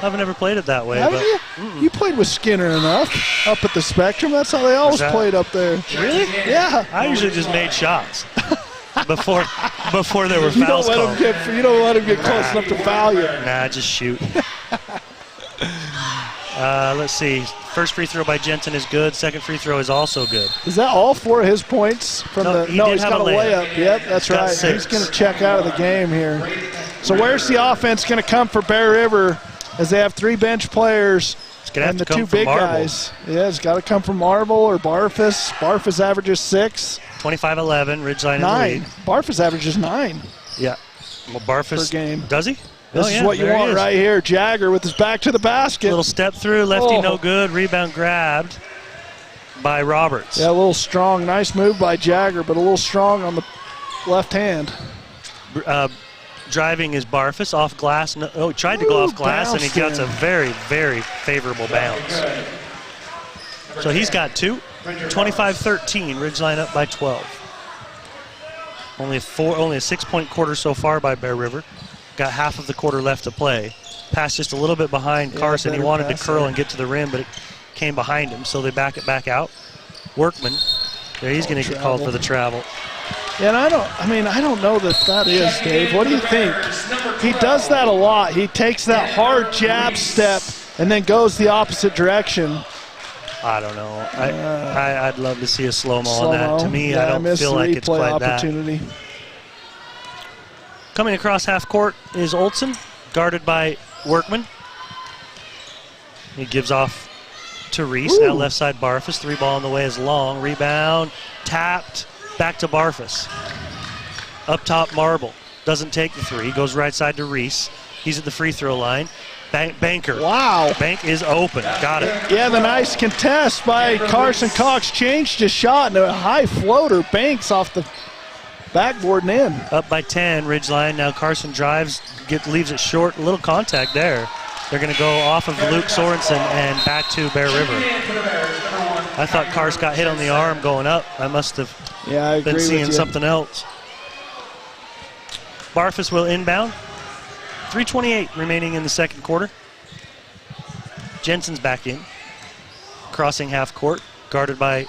I've never played it that way. Haven't you? You played with Skinner enough up at the Spectrum. That's how they always played up there. Really? Yeah. I usually just made shots before there were fouls called. You don't let him get close enough to foul you. Nah, just shoot. Let's see. First free throw by Jensen is good. Second free throw is also good. Is that all 4 of his points from he's got a layup. Yep, that's right. 6. He's going to check out of the game here. So where's the offense going to come for Bear River as they have 3 bench players and the 2 big guys? Yeah, it's got to come from Marble or Barfus. Barfus averages 6. 25-11, Ridgeline 9. in the lead. Barfus averages 9. Yeah. Well, Barfus. Per game. Does he? This is what you want right here. Jagger with his back to the basket. Little step through, lefty no good. Rebound grabbed by Roberts. Yeah, a little strong. Nice move by Jagger, but a little strong on the left hand. Driving is Barfus off glass. No, he tried to go off glass, and he gets a very, very favorable bounce. So he's got 2. 25-13. Ridgeline up by 12. Only a 6-point quarter so far by Bear River. Got half of the quarter left to play. Passed just a little bit behind Carson. He wanted to curl and get to the rim, but it came behind him, so they back it back out. Workman, there he's going to get called for the travel. Yeah, and I don't know that is, Dave. What do you think? He does that a lot. He takes that hard jab step and then goes the opposite direction. I don't know. I'd love to see a slow-mo on that. To me, I don't feel like it's quite opportunity. That. Coming across half court is Olsen, guarded by Workman. He gives off to Reese. Now left side Barfus. 3 ball on the way is Long. Rebound, tapped, back to Barfus. Up top Marble. Doesn't take the 3. Goes right side to Reese. He's at the free throw line. Banker. Wow. Bank is open. Got it. Yeah, the nice contest by Carson Cox changed his shot and a high floater. Banks off the backboard and in. Up by 10, Ridgeline. Now Carson drives, leaves it short. A little contact there. They're going to go off of Luke Sorensen and back to Bear River. I thought Cars got hit on the arm going up. I must have been seeing something else. Barfus will inbound. 3:28 remaining in the second quarter. Jensen's back in. Crossing half court, guarded by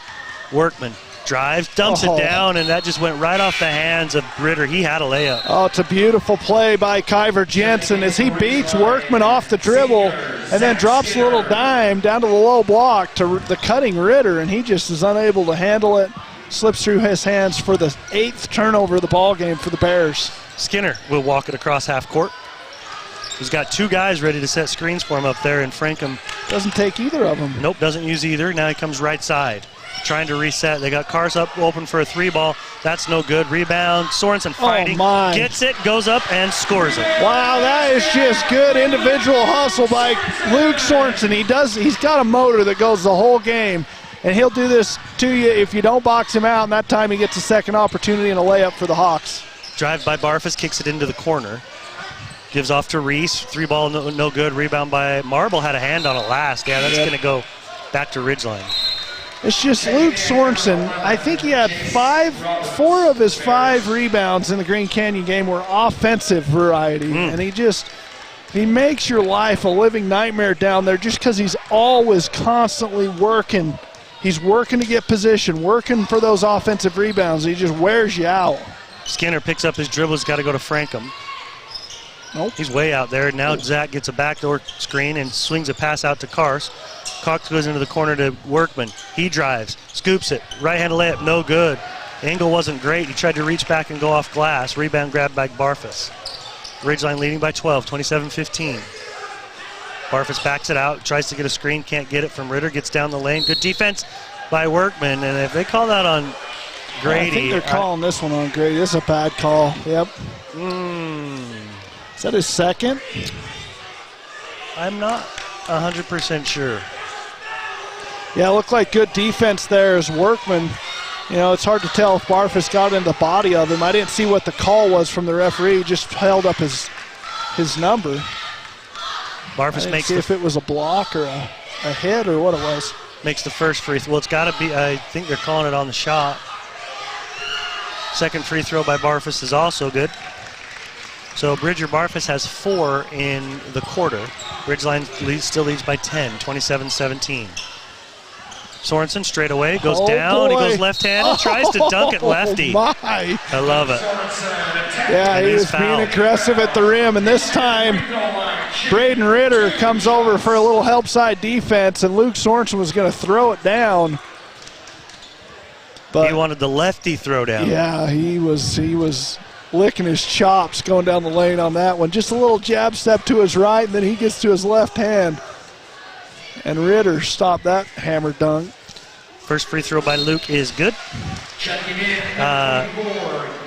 Workman. Drives, dumps it down, and that just went right off the hands of Ritter. He had a layup. Oh, it's a beautiful play by Kyver Jensen as he beats Workman off the dribble and then drops a little dime down to the low block to the cutting Ritter, and he just is unable to handle it. Slips through his hands for the 8th turnover of the ball game for the Bears. Skinner will walk it across half court. He's got 2 guys ready to set screens for him up there, and Frankham doesn't take either of them. Nope, doesn't use either. Now he comes right side. Trying to reset. They got Cars up open for a 3 ball. That's no good. Rebound. Sorensen fighting. Gets it, goes up, and scores it. Wow, that is just good individual hustle by Luke Sorensen. He's got a motor that goes the whole game, and he'll do this to you if you don't box him out, and that time he gets a second opportunity and a layup for the Hawks. Drive by Barfus, kicks it into the corner. Gives off to Reese. 3 ball, no good. Rebound by Marble. Had a hand on it last. Yeah, that's going to go back to Ridgeline. It's just Luke Sorensen. I think he had 4 of his 5 rebounds in the Green Canyon game were offensive variety. And he makes your life a living nightmare down there just because he's always constantly working. He's working to get position, working for those offensive rebounds. He just wears you out. Skinner picks up his dribble. He's got to go to Frankham. Nope. He's way out there. Now Zach gets a backdoor screen and swings a pass out to Cars. Cox goes into the corner to Workman. He drives, scoops it. Right-handed layup, no good. The angle wasn't great. He tried to reach back and go off glass. Rebound grabbed by Barfus. Ridgeline leading by 12, 27-15. Barfus backs it out, tries to get a screen, can't get it from Ritter. Gets down the lane. Good defense by Workman. And if they call that on Grady. I think they're calling this one on Grady. This is a bad call. Yep. Is that his second? I'm not 100% sure. Yeah, it looked like good defense there as Workman. You know, it's hard to tell if Barfus got in the body of him. I didn't see what the call was from the referee. He just held up his number. Barfus makes see if it was a block or a hit or what it was. Makes the first free throw. Well, it's got to be, I think they're calling it on the shot. Second free throw by Barfus is also good. So Bridger Barfus has 4 in the quarter. Ridgeline still leads by 10, 27-17. Sorensen straight away, goes down, he goes left-handed, tries to dunk it lefty. My. I love it. Yeah, he was being aggressive at the rim, and this time Braden Ritter comes over for a little help side defense, and Luke Sorensen was going to throw it down. But he wanted the lefty throw down. Yeah, he was licking his chops going down the lane on that one. Just a little jab step to his right, and then he gets to his left hand. And Ritter stopped that hammer dunk. First free throw by Luke is good.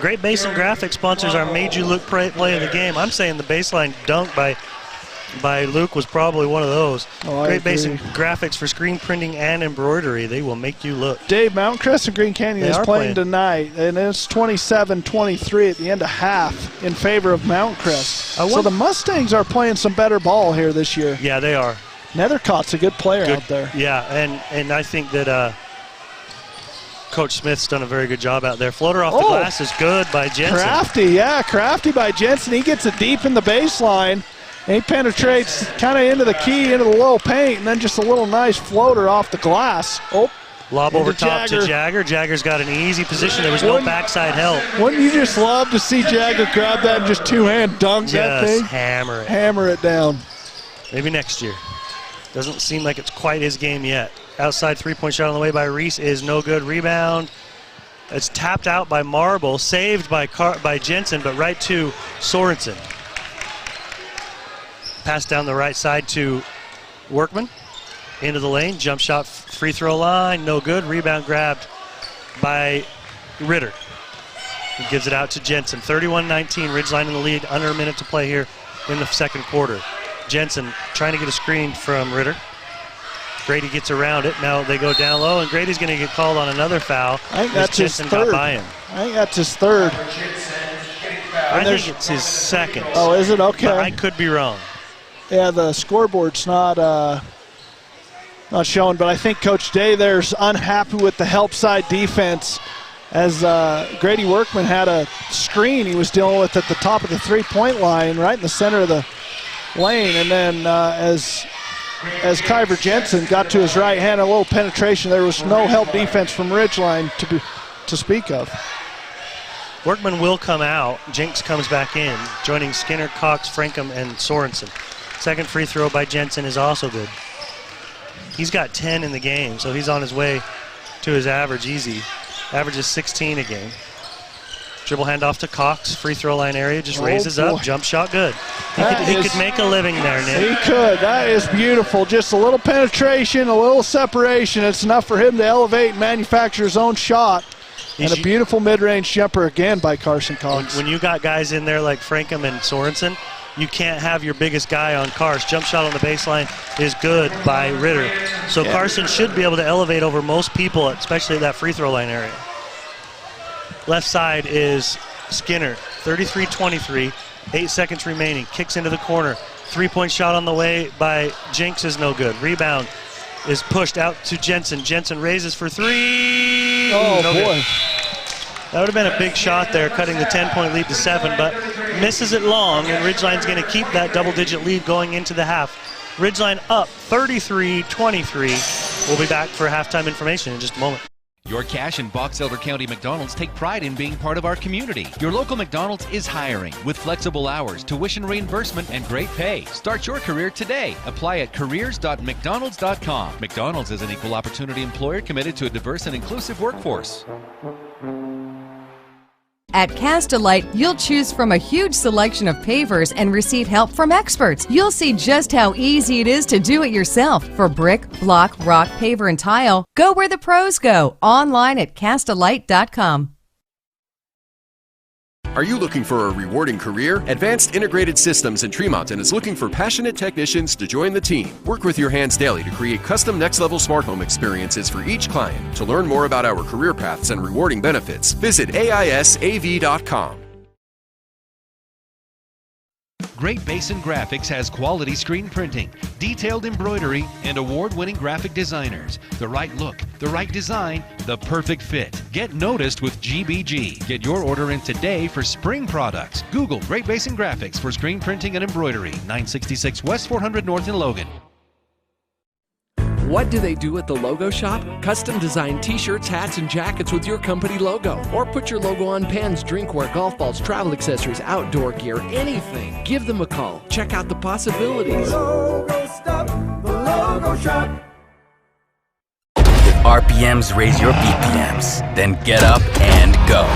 Great Basin Graphics sponsors our Made You Look play of the game. I'm saying the baseline dunk by Luke was probably one of those. Great Basin Graphics for screen printing and embroidery. They will make you look. Dave, Mount Crest and Green Canyon is playing tonight, and it's 27-23 at the end of half in favor of Mount Crest. So the Mustangs are playing some better ball here this year. Yeah, they are. Nethercott's a good player out there. Yeah, and I think that Coach Smith's done a very good job out there. Floater off the glass is good by Jensen. Crafty by Jensen. He gets it deep in the baseline, and he penetrates kind of into the key, into the low paint, and then just a little nice floater off the glass. Lob over top to Jagger. Jagger's got an easy position. There was no backside help. Wouldn't you just love to see Jagger grab that and just two-hand dunk that thing? Hammer it. Hammer it down. Maybe next year. Doesn't seem like it's quite his game yet. Outside three-point shot on the way by Reese is no good. Rebound. It's tapped out by Marble, saved by Jensen, but right to Sorensen. Pass down the right side to Workman. Into the lane, jump shot, free throw line, no good. Rebound grabbed by Ritter. He gives it out to Jensen. 31-19, Ridgeline in the lead, under a minute to play here in the second quarter. Jensen trying to get a screen from Ritter. Grady gets around it. Now they go down low, and Grady's going to get called on another foul. I think that's his third. Got by him. I think that's his third. I think it's his second. Oh, is it? Okay. But I could be wrong. Yeah, the scoreboard's not showing, but I think Coach Day there's unhappy with the help side defense as Grady Workman had a screen he was dealing with at the top of the three-point line, right in the center of the lane, and then as Kyver Jensen got to his right hand, a little penetration, there was no help defense from Ridgeline to speak of. Workman will come out. Jinks comes back in, joining Skinner, Cox, Frankham, and Sorensen. Second free throw by Jensen is also good. He's got 10 in the game, so he's on his way to his average easy. Average is 16 a game. Dribble handoff to Cox, free throw line area, just raises up, jump shot good. He could make a living there, Nick. He could. That is beautiful. Just a little penetration, a little separation. It's enough for him to elevate and manufacture his own shot. And a beautiful mid-range jumper again by Carson Cox. When you got guys in there like Frankham and Sorensen, you can't have your biggest guy on Cars. Jump shot on the baseline is good by Ritter. So Carson should be able to elevate over most people, especially at that free throw line area. Left side is Skinner, 33-23, 8 seconds remaining, kicks into the corner. Three-point shot on the way by Jinks is no good. Rebound is pushed out to Jensen. Jensen raises for three. Oh, boy. Good. That would have been a big shot there, cutting the 10-point lead to 7, but misses it long, and Ridgeline's going to keep that double-digit lead going into the half. Ridgeline up 33-23. We'll be back for halftime information in just a moment. Your Cache and Box Elder County McDonald's take pride in being part of our community. Your local McDonald's is hiring with flexible hours, tuition reimbursement, and great pay. Start your career today. Apply at careers.mcdonalds.com. McDonald's is an equal opportunity employer committed to a diverse and inclusive workforce. At Cast-A-Lite, you'll choose from a huge selection of pavers and receive help from experts. You'll see just how easy it is to do it yourself. For brick, block, rock, paver, and tile, go where the pros go. Online at castalite.com. Are you looking for a rewarding career? Advanced Integrated Systems in Tremont is looking for passionate technicians to join the team. Work with your hands daily to create custom next-level smart home experiences for each client. To learn more about our career paths and rewarding benefits, visit AISAV.com. Great Basin Graphics has quality screen printing, detailed embroidery, and award-winning graphic designers. The right look, the right design, the perfect fit. Get noticed with GBG. Get your order in today for spring products. Google Great Basin Graphics for screen printing and embroidery. 966 West 400 North in Logan. What do they do at the Logo Shop? Custom design t-shirts, hats, and jackets with your company logo. Or put your logo on pens, drinkware, golf balls, travel accessories, outdoor gear, anything. Give them a call. Check out the possibilities. Logo Stop, the Logo Shop. If RPMs raise your BPMs, then get up and go.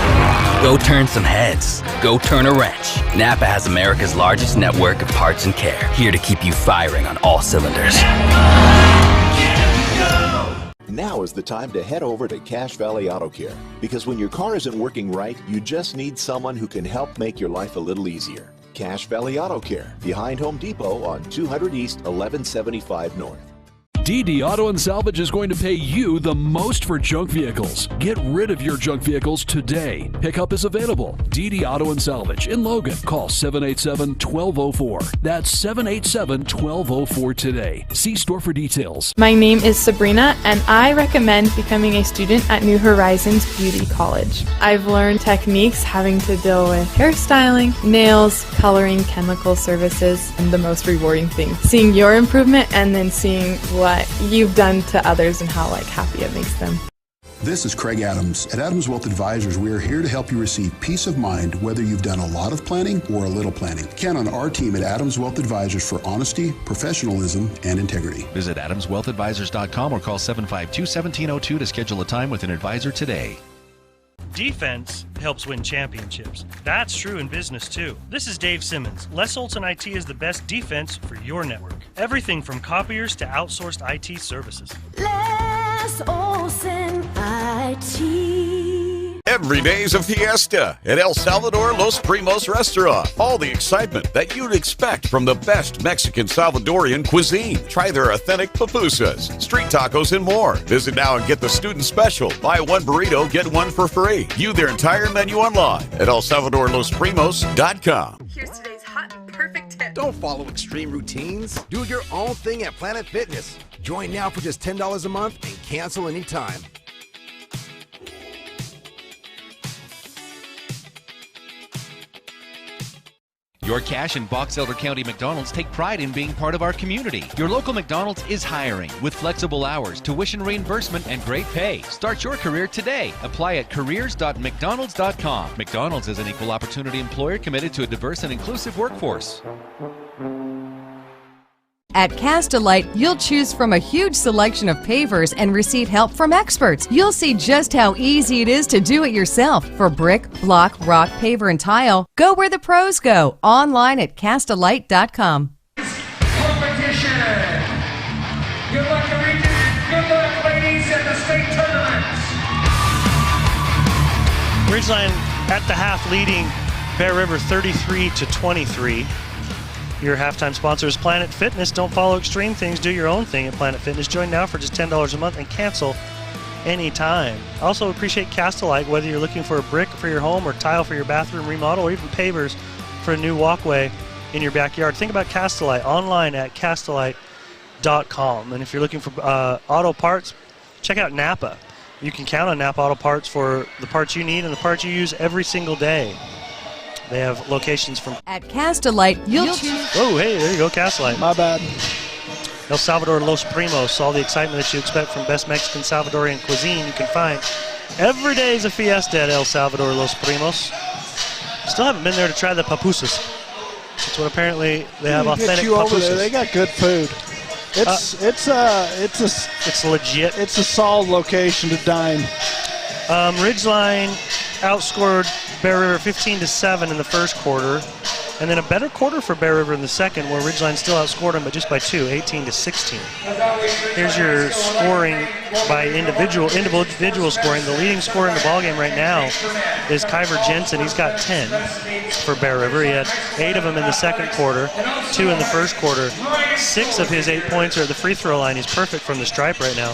Go turn some heads. Go turn a wrench. Napa has America's largest network of parts and care, here to keep you firing on all cylinders. Now is the time to head over to Cache Valley Auto Care, because when your car isn't working right, you just need someone who can help make your life a little easier. Cache Valley Auto Care, behind Home Depot on 200 East, 1175 North. DD Auto and Salvage is going to pay you the most for junk vehicles. Get rid of your junk vehicles today. Pickup is available. DD Auto and Salvage in Logan. Call 787-1204. That's 787-1204 today. See store for details. My name is Sabrina, and I recommend becoming a student at New Horizons Beauty College. I've learned techniques having to deal with hairstyling, nails, coloring, chemical services, and the most rewarding thing, seeing your improvement and then seeing what you've done to others and how happy it makes them. This is Craig Adams. At Adams Wealth Advisors, we are here to help you receive peace of mind whether you've done a lot of planning or a little planning. Count on our team at Adams Wealth Advisors for honesty, professionalism, and integrity. Visit AdamsWealthAdvisors.com or call 752-1702 to schedule a time with an advisor today. Defense helps win championships. That's true in business too. This is Dave Simmons. Les Olson IT is the best defense for your network. Everything from copiers to outsourced IT services. Les Olson IT. Every day's a fiesta at El Salvador Los Primos Restaurant. All the excitement that you'd expect from the best Mexican Salvadorian cuisine. Try their authentic pupusas, street tacos, and more. Visit now and get the student special. Buy one burrito, get one for free. View their entire menu online at ElSalvadorLosPrimos.com. Here's today's hot and perfect tip. Don't follow extreme routines. Do your own thing at Planet Fitness. Join now for just $10 a month and cancel anytime. Your Cache and Box Elder County McDonald's take pride in being part of our community. Your local McDonald's is hiring with flexible hours, tuition reimbursement, and great pay. Start your career today. Apply at careers.mcdonalds.com. McDonald's is an equal opportunity employer committed to a diverse and inclusive workforce. At Castelite, you'll choose from a huge selection of pavers and receive help from experts. You'll see just how easy it is to do it yourself. For brick, block, rock, paver, and tile, go where the pros go. Online at Castelite.com. Competition. Good luck, Region. Good luck, ladies, at the state tournaments. Ridgeline at the half leading Bear River 33-23. Your halftime sponsor is Planet Fitness. Don't follow extreme things. Do your own thing at Planet Fitness. Join now for just $10 a month and cancel anytime. Also appreciate Castelite, whether you're looking for a brick for your home or tile for your bathroom remodel or even pavers for a new walkway in your backyard. Think about Castelite online at Castelite.com. And if you're looking for auto parts, check out Napa. You can count on Napa Auto Parts for the parts you need and the parts you use every single day. They have locations from... At Castelite, you'll choose... Oh, hey, there you go, Castelite. My bad. El Salvador Los Primos. All the excitement that you expect from best Mexican Salvadorian cuisine you can find. Every day is a fiesta at El Salvador Los Primos. Still haven't been there to try the pupusas. That's what apparently they have authentic pupusas. They got good food. It's legit. It's a solid location to dine. Ridgeline outscored Bear River 15-7 in the first quarter. And then a better quarter for Bear River in the second, where Ridgeline still outscored them, but just by 2, 18-16. Here's your scoring by individual scoring. The leading scorer in the ballgame right now is Kyver Jensen. He's got 10 for Bear River. He had 8 of them in the second quarter, 2 in the first quarter. 6 of his 8 points are at the free throw line. He's perfect from the stripe right now.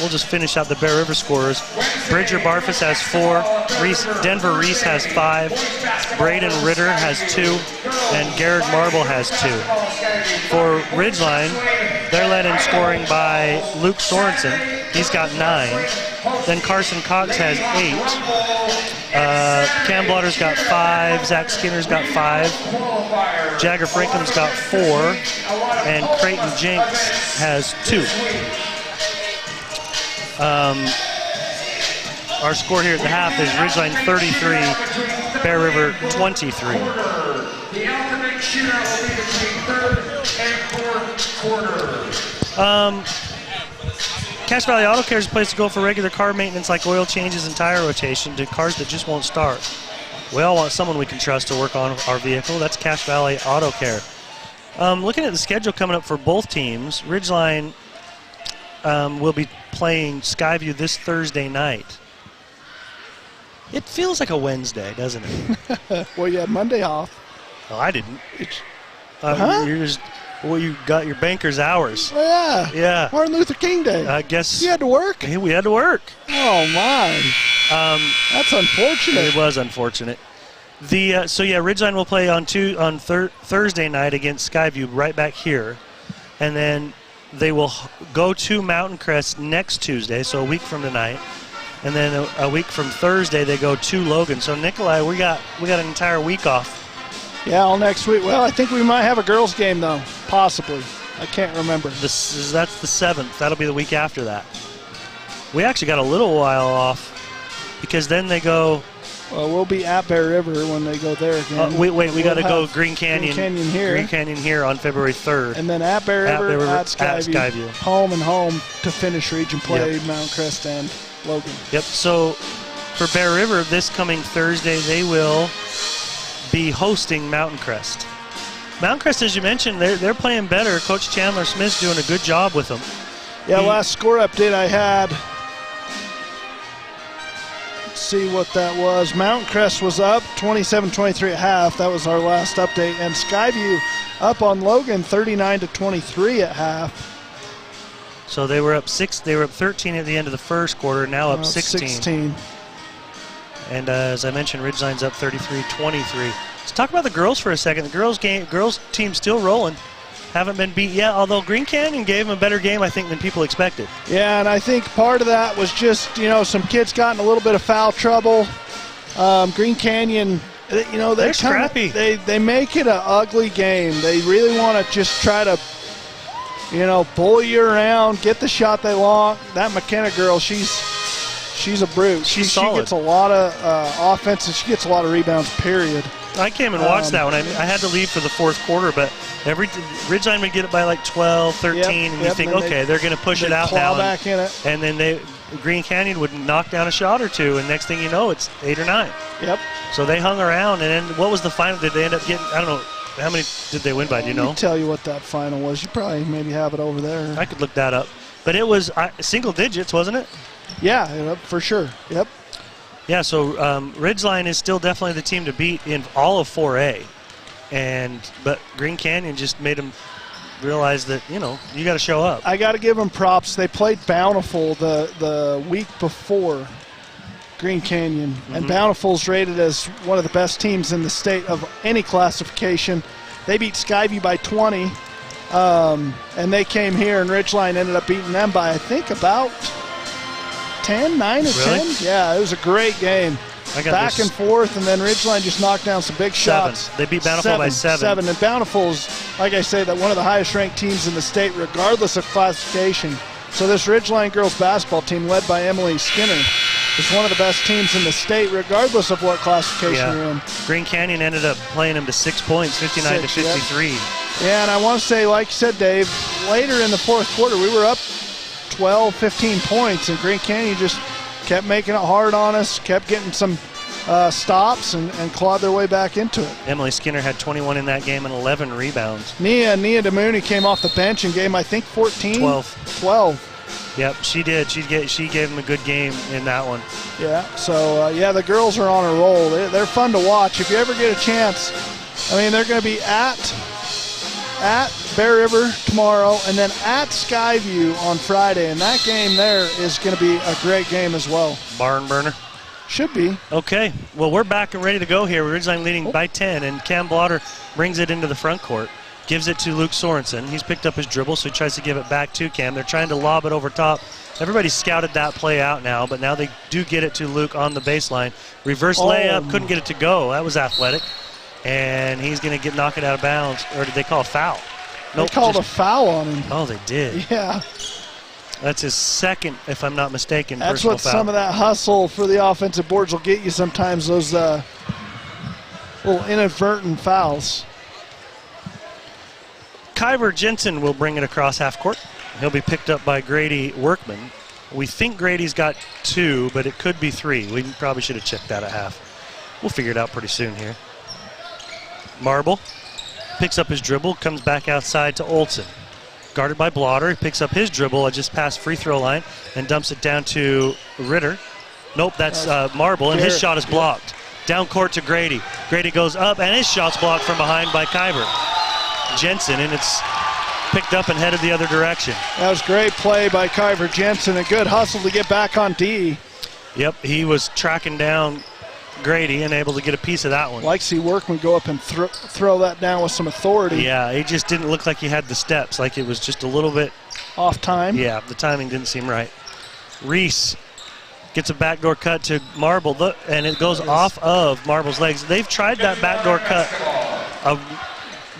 We'll just finish out the Bear River scorers. Bridger Barfus has 4. Denver Reese has 5. Braden Ritter has 2. And Garrett Marble has 2. For Ridgeline, they're led in scoring by Luke Sorensen. He's got 9. Then Carson Cox has 8. Cam Blotter's got 5. Zach Skinner's got 5. Jagger Franklin's got 4. And Creighton Jenks has 2. Our score here at the half is Ridgeline 33, Bear River 23. The ultimate shootout will be between third and fourth quarter. Cache Valley Auto Care is a place to go for regular car maintenance like oil changes and tire rotation to cars that just won't start. We all want someone we can trust to work on our vehicle. That's Cache Valley Auto Care. Looking at the schedule coming up for both teams, Ridgeline will be playing Skyview this Thursday night. It feels like a Wednesday, doesn't it? Well, you had Monday off. Oh, I didn't. You got your banker's hours. Oh, yeah. Yeah. Martin Luther King Day. I guess. You had to work? Hey, we had to work. Oh, my. That's unfortunate. It was unfortunate. Ridgeline will play on Thursday night against Skyview right back here. And then they will go to Mountain Crest next Tuesday, so a week from tonight. And then a week from Thursday, they go to Logan. So, Nikolai, we got an entire week off. Yeah, all next week. Well, I think we might have a girls' game, though, possibly. I can't remember. That's the 7th. That'll be the week after that. We actually got a little while off because then they go. Well, we'll be at Bear River when they go there again. We got to go Green Canyon here. Green Canyon here on February 3rd. And then at Bear River, at Skyview. Home and home to finish region play, Mount Crest and Logan. Yep. So for Bear River, this coming Thursday, they will be hosting Mountain Crest. Mountain Crest, as you mentioned, they're playing better. Coach Chandler Smith's doing a good job with them. Yeah, last score update I had. Let's see what that was. Mountain Crest was up 27-23 at half. That was our last update. And Skyview up on Logan 39-23 at half. So they were up 13 at the end of the first quarter, now up 16. And as I mentioned, Ridgeline's up 33-23. Let's talk about the girls for a second. The girls team still rolling. Haven't been beat yet, although Green Canyon gave them a better game, I think, than people expected. Yeah, and I think part of that was just, some kids got in a little bit of foul trouble. Green Canyon, they're scrappy. They make it an ugly game. They really want to just try to, bully you around, get the shot they want. That McKenna girl, she's a brute. She gets a lot of offense, and she gets a lot of rebounds, period. I came and watched that one. I had to leave for the fourth quarter, but Ridgeline would get it by like 12, 13, and you think, okay, they're going to push it out now. Back in it. And then Green Canyon would knock down a shot or two, and next thing you know, it's 8 or 9. Yep. So they hung around, and then what was the final? Did they end up getting, I don't know, how many did they win by, do you know? Let me tell you what that final was. You probably maybe have it over there. I could look that up. But it was single digits, wasn't it? Yeah, for sure. Yep. Yeah, so Ridgeline is still definitely the team to beat in all of 4A. But Green Canyon just made them realize that, you got to show up. I got to give them props. They played Bountiful the week before Green Canyon. Mm-hmm. And Bountiful's rated as one of the best teams in the state of any classification. They beat Skyview by 20. And they came here, and Ridgeline ended up beating them by, I think, about 9 or 10. Yeah, it was a great game. Back and forth, and then Ridgeline just knocked down some big shots. They beat Bountiful by 7. And Bountiful's, like I say, that one of the highest ranked teams in the state, regardless of classification. So this Ridgeline girls basketball team, led by Emily Skinner, is one of the best teams in the state, regardless of what classification you're in. Green Canyon ended up playing them to 6 points, 59-53. Yeah, and I want to say, like you said, Dave, later in the fourth quarter, we were up 12, 15 points, and Green Canyon just kept making it hard on us, kept getting some stops and clawed their way back into it. Emily Skinner had 21 in that game and 11 rebounds. Nia DeMooney came off the bench and gave him, I think, 14? 12. Yep, she did. She gave him a good game in that one. Yeah, so, the girls are on a roll. They're fun to watch. If you ever get a chance, I mean, they're going to be at Bear River tomorrow and then at Skyview on Friday, and that game there is going to be a great game as well. Barn burner. Should be. Okay, well, we're back and ready to go here. Ridgeline leading by 10, and Cam Blotter brings it into the front court, gives it to Luke Sorensen. He's picked up his dribble, so he tries to give it back to Cam. They're trying to lob it over top. Everybody scouted that play out now, but now they do get it to Luke on the baseline. Reverse layup, couldn't get it to go. That was athletic. And he's going to knock it out of bounds. Or did they call a foul? Nope, they called a foul on him. Oh, they did. Yeah. That's his second, if I'm not mistaken, That's personal what foul. Some of that hustle for the offensive boards will get you sometimes, those little inadvertent fouls. Kyver Jensen will bring it across half court. He'll be picked up by Grady Workman. We think Grady's got 2, but it could be 3. We probably should have checked that at half. We'll figure it out pretty soon here. Marble picks up his dribble, comes back outside to Olsen. Guarded by Blotter. He picks up his dribble just past free throw line and dumps it down to Ritter. Nope, that's Marble, and his shot is blocked. Down court to Grady. Grady goes up, and his shot's blocked from behind by Kyver Jensen, and it's picked up and headed the other direction. That was great play by Kyver Jensen. A good hustle to get back on D. Yep, he was tracking down Grady and able to get a piece of that one. Like to see Workman go up and throw that down with some authority. Yeah, he just didn't look like he had the steps, like it was just a little bit off time. Yeah, the timing didn't seem right. Reese gets a backdoor cut to Marble, and it goes off of Marble's legs. They've tried that backdoor cut,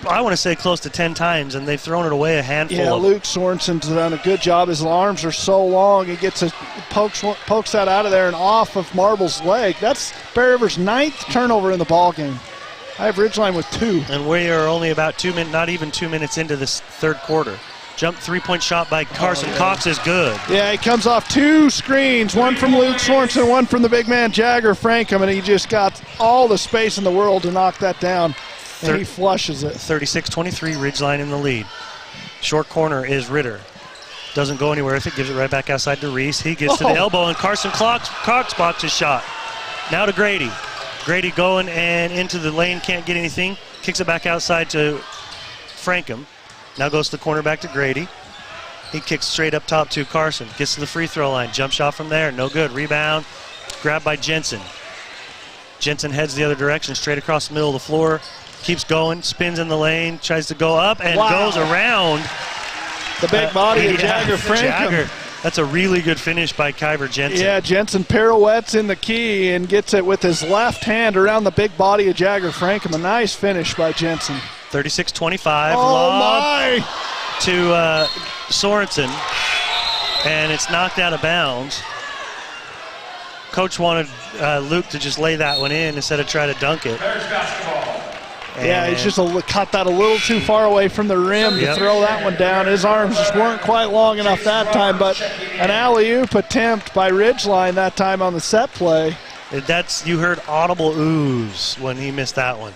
I want to say close to 10 times, and they've thrown it away a handful. Yeah, Luke Sorensen's done a good job. His arms are so long. He pokes that out of there and off of Marble's leg. That's Bear River's 9th turnover in the ball game. I have Ridgeline with 2. And we are only about 2 minutes, not even 2 minutes into this third quarter. Jump 3-point shot by Carson Cox is good. Yeah, he comes off 2 screens, one from Luke Sorensen, one from the big man Jagger Frankham, and he just got all the space in the world to knock that down. And he flushes it. 36-23, Ridgeline in the lead. Short corner is Ritter. Doesn't go anywhere with it, gives it right back outside to Reese. He gets to the elbow, and Carson Cox blocks his shot. Now to Grady. Grady going and into the lane, can't get anything. Kicks it back outside to Frankham. Now goes to the corner back to Grady. He kicks straight up top to Carson. Gets to the free throw line. Jump shot from there. No good. Rebound. Grabbed by Jensen. Jensen heads the other direction, straight across the middle of the floor. Keeps going. Spins in the lane. Tries to go up and goes around the big body of Jagger Frankham. That's a really good finish by Kyver Jensen. Yeah, Jensen pirouettes in the key and gets it with his left hand around the big body of Jagger Frankham. A nice finish by Jensen. 36-25. Oh, my! To Sorensen. And it's knocked out of bounds. Coach wanted Luke to just lay that one in instead of try to dunk it. Yeah, he's just caught that a little too far away from the rim to throw that one down. His arms just weren't quite long enough that time, but an alley-oop attempt by Ridgeline that time on the set play. You heard audible oohs when he missed that one.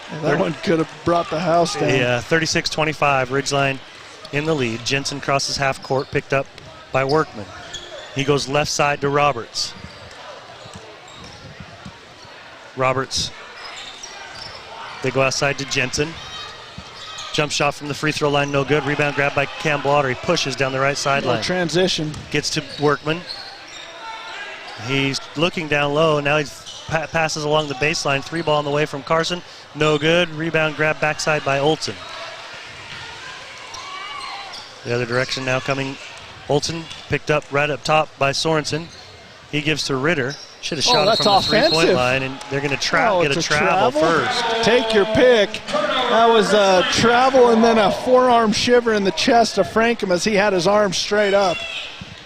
And that one could have brought the house down. Yeah, 36-25, Ridgeline in the lead. Jensen crosses half court, picked up by Workman. He goes left side to Roberts. They go outside to Jensen. Jump shot from the free throw line, no good. Rebound grabbed by Cam Blotter. He pushes down the right sideline. Transition. Gets to Workman. He's looking down low. Now he passes along the baseline. 3-ball on the way from Carson. No good. Rebound grabbed backside by Olsen. The other direction now coming. Olsen picked up right up top by Sorensen. He gives to Ritter. Should have shot it from the 3-point line, and they're going to get a travel first. Take your pick. That was a travel and then a forearm shiver in the chest of Frankham as he had his arms straight up.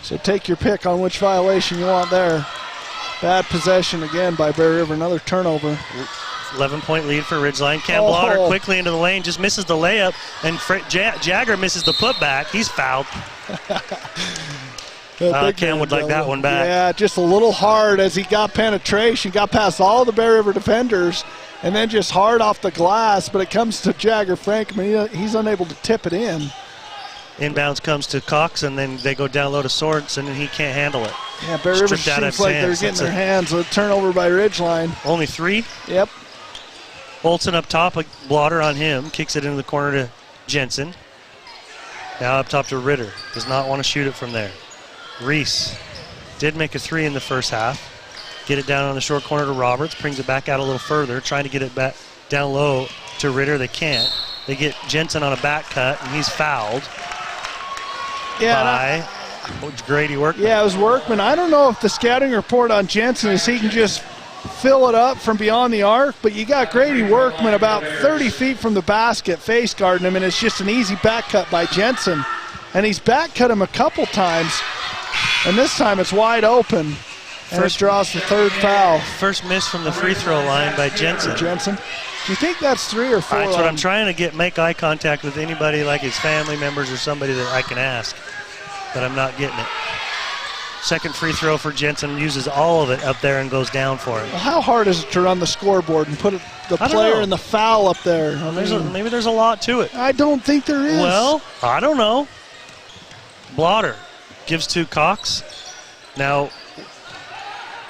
So take your pick on which violation you want there. Bad possession again by Bear River. Another turnover. 11-point lead for Ridgeline. Cam Blotter quickly into the lane, just misses the layup, and Jagger misses the putback. He's fouled. Cam would like that one back. Yeah, just a little hard as he got penetration, got past all the Bear River defenders, and then just hard off the glass, but it comes to Jagger Frankham. He's unable to tip it in. Inbounds comes to Cox, and then they go down low to Sorensen, and he can't handle it. Yeah, Bear River seems like they're getting their hands. A turnover by Ridgeline. Only 3? Yep. Olsen up top, a blotter on him, kicks it into the corner to Jensen. Now up top to Ritter. Does not want to shoot it from there. Reese did make a 3 in the first half. Get it down on the short corner to Roberts. Brings it back out a little further. Trying to get it back down low to Ritter. They can't. They get Jensen on a back cut, and he's fouled by Grady Workman. Yeah, it was Workman. I don't know if the scouting report on Jensen is he can just fill it up from beyond the arc, but you got Grady Workman about 30 feet from the basket face guarding him, and it's just an easy back cut by Jensen. And he's back cut him a couple times, and this time it's wide open. And it draws the 3rd foul. First miss from the free throw line by Jensen. Do you think that's 3 or 4? That's what I'm trying to make eye contact with anybody like his family members or somebody that I can ask, but I'm not getting it. Second free throw for Jensen, uses all of it up there and goes down for it. Well, how hard is it to run the scoreboard and put the player and the foul up there? Maybe there's a lot to it. I don't think there is. Well, I don't know. Blotter gives to Cox. Now,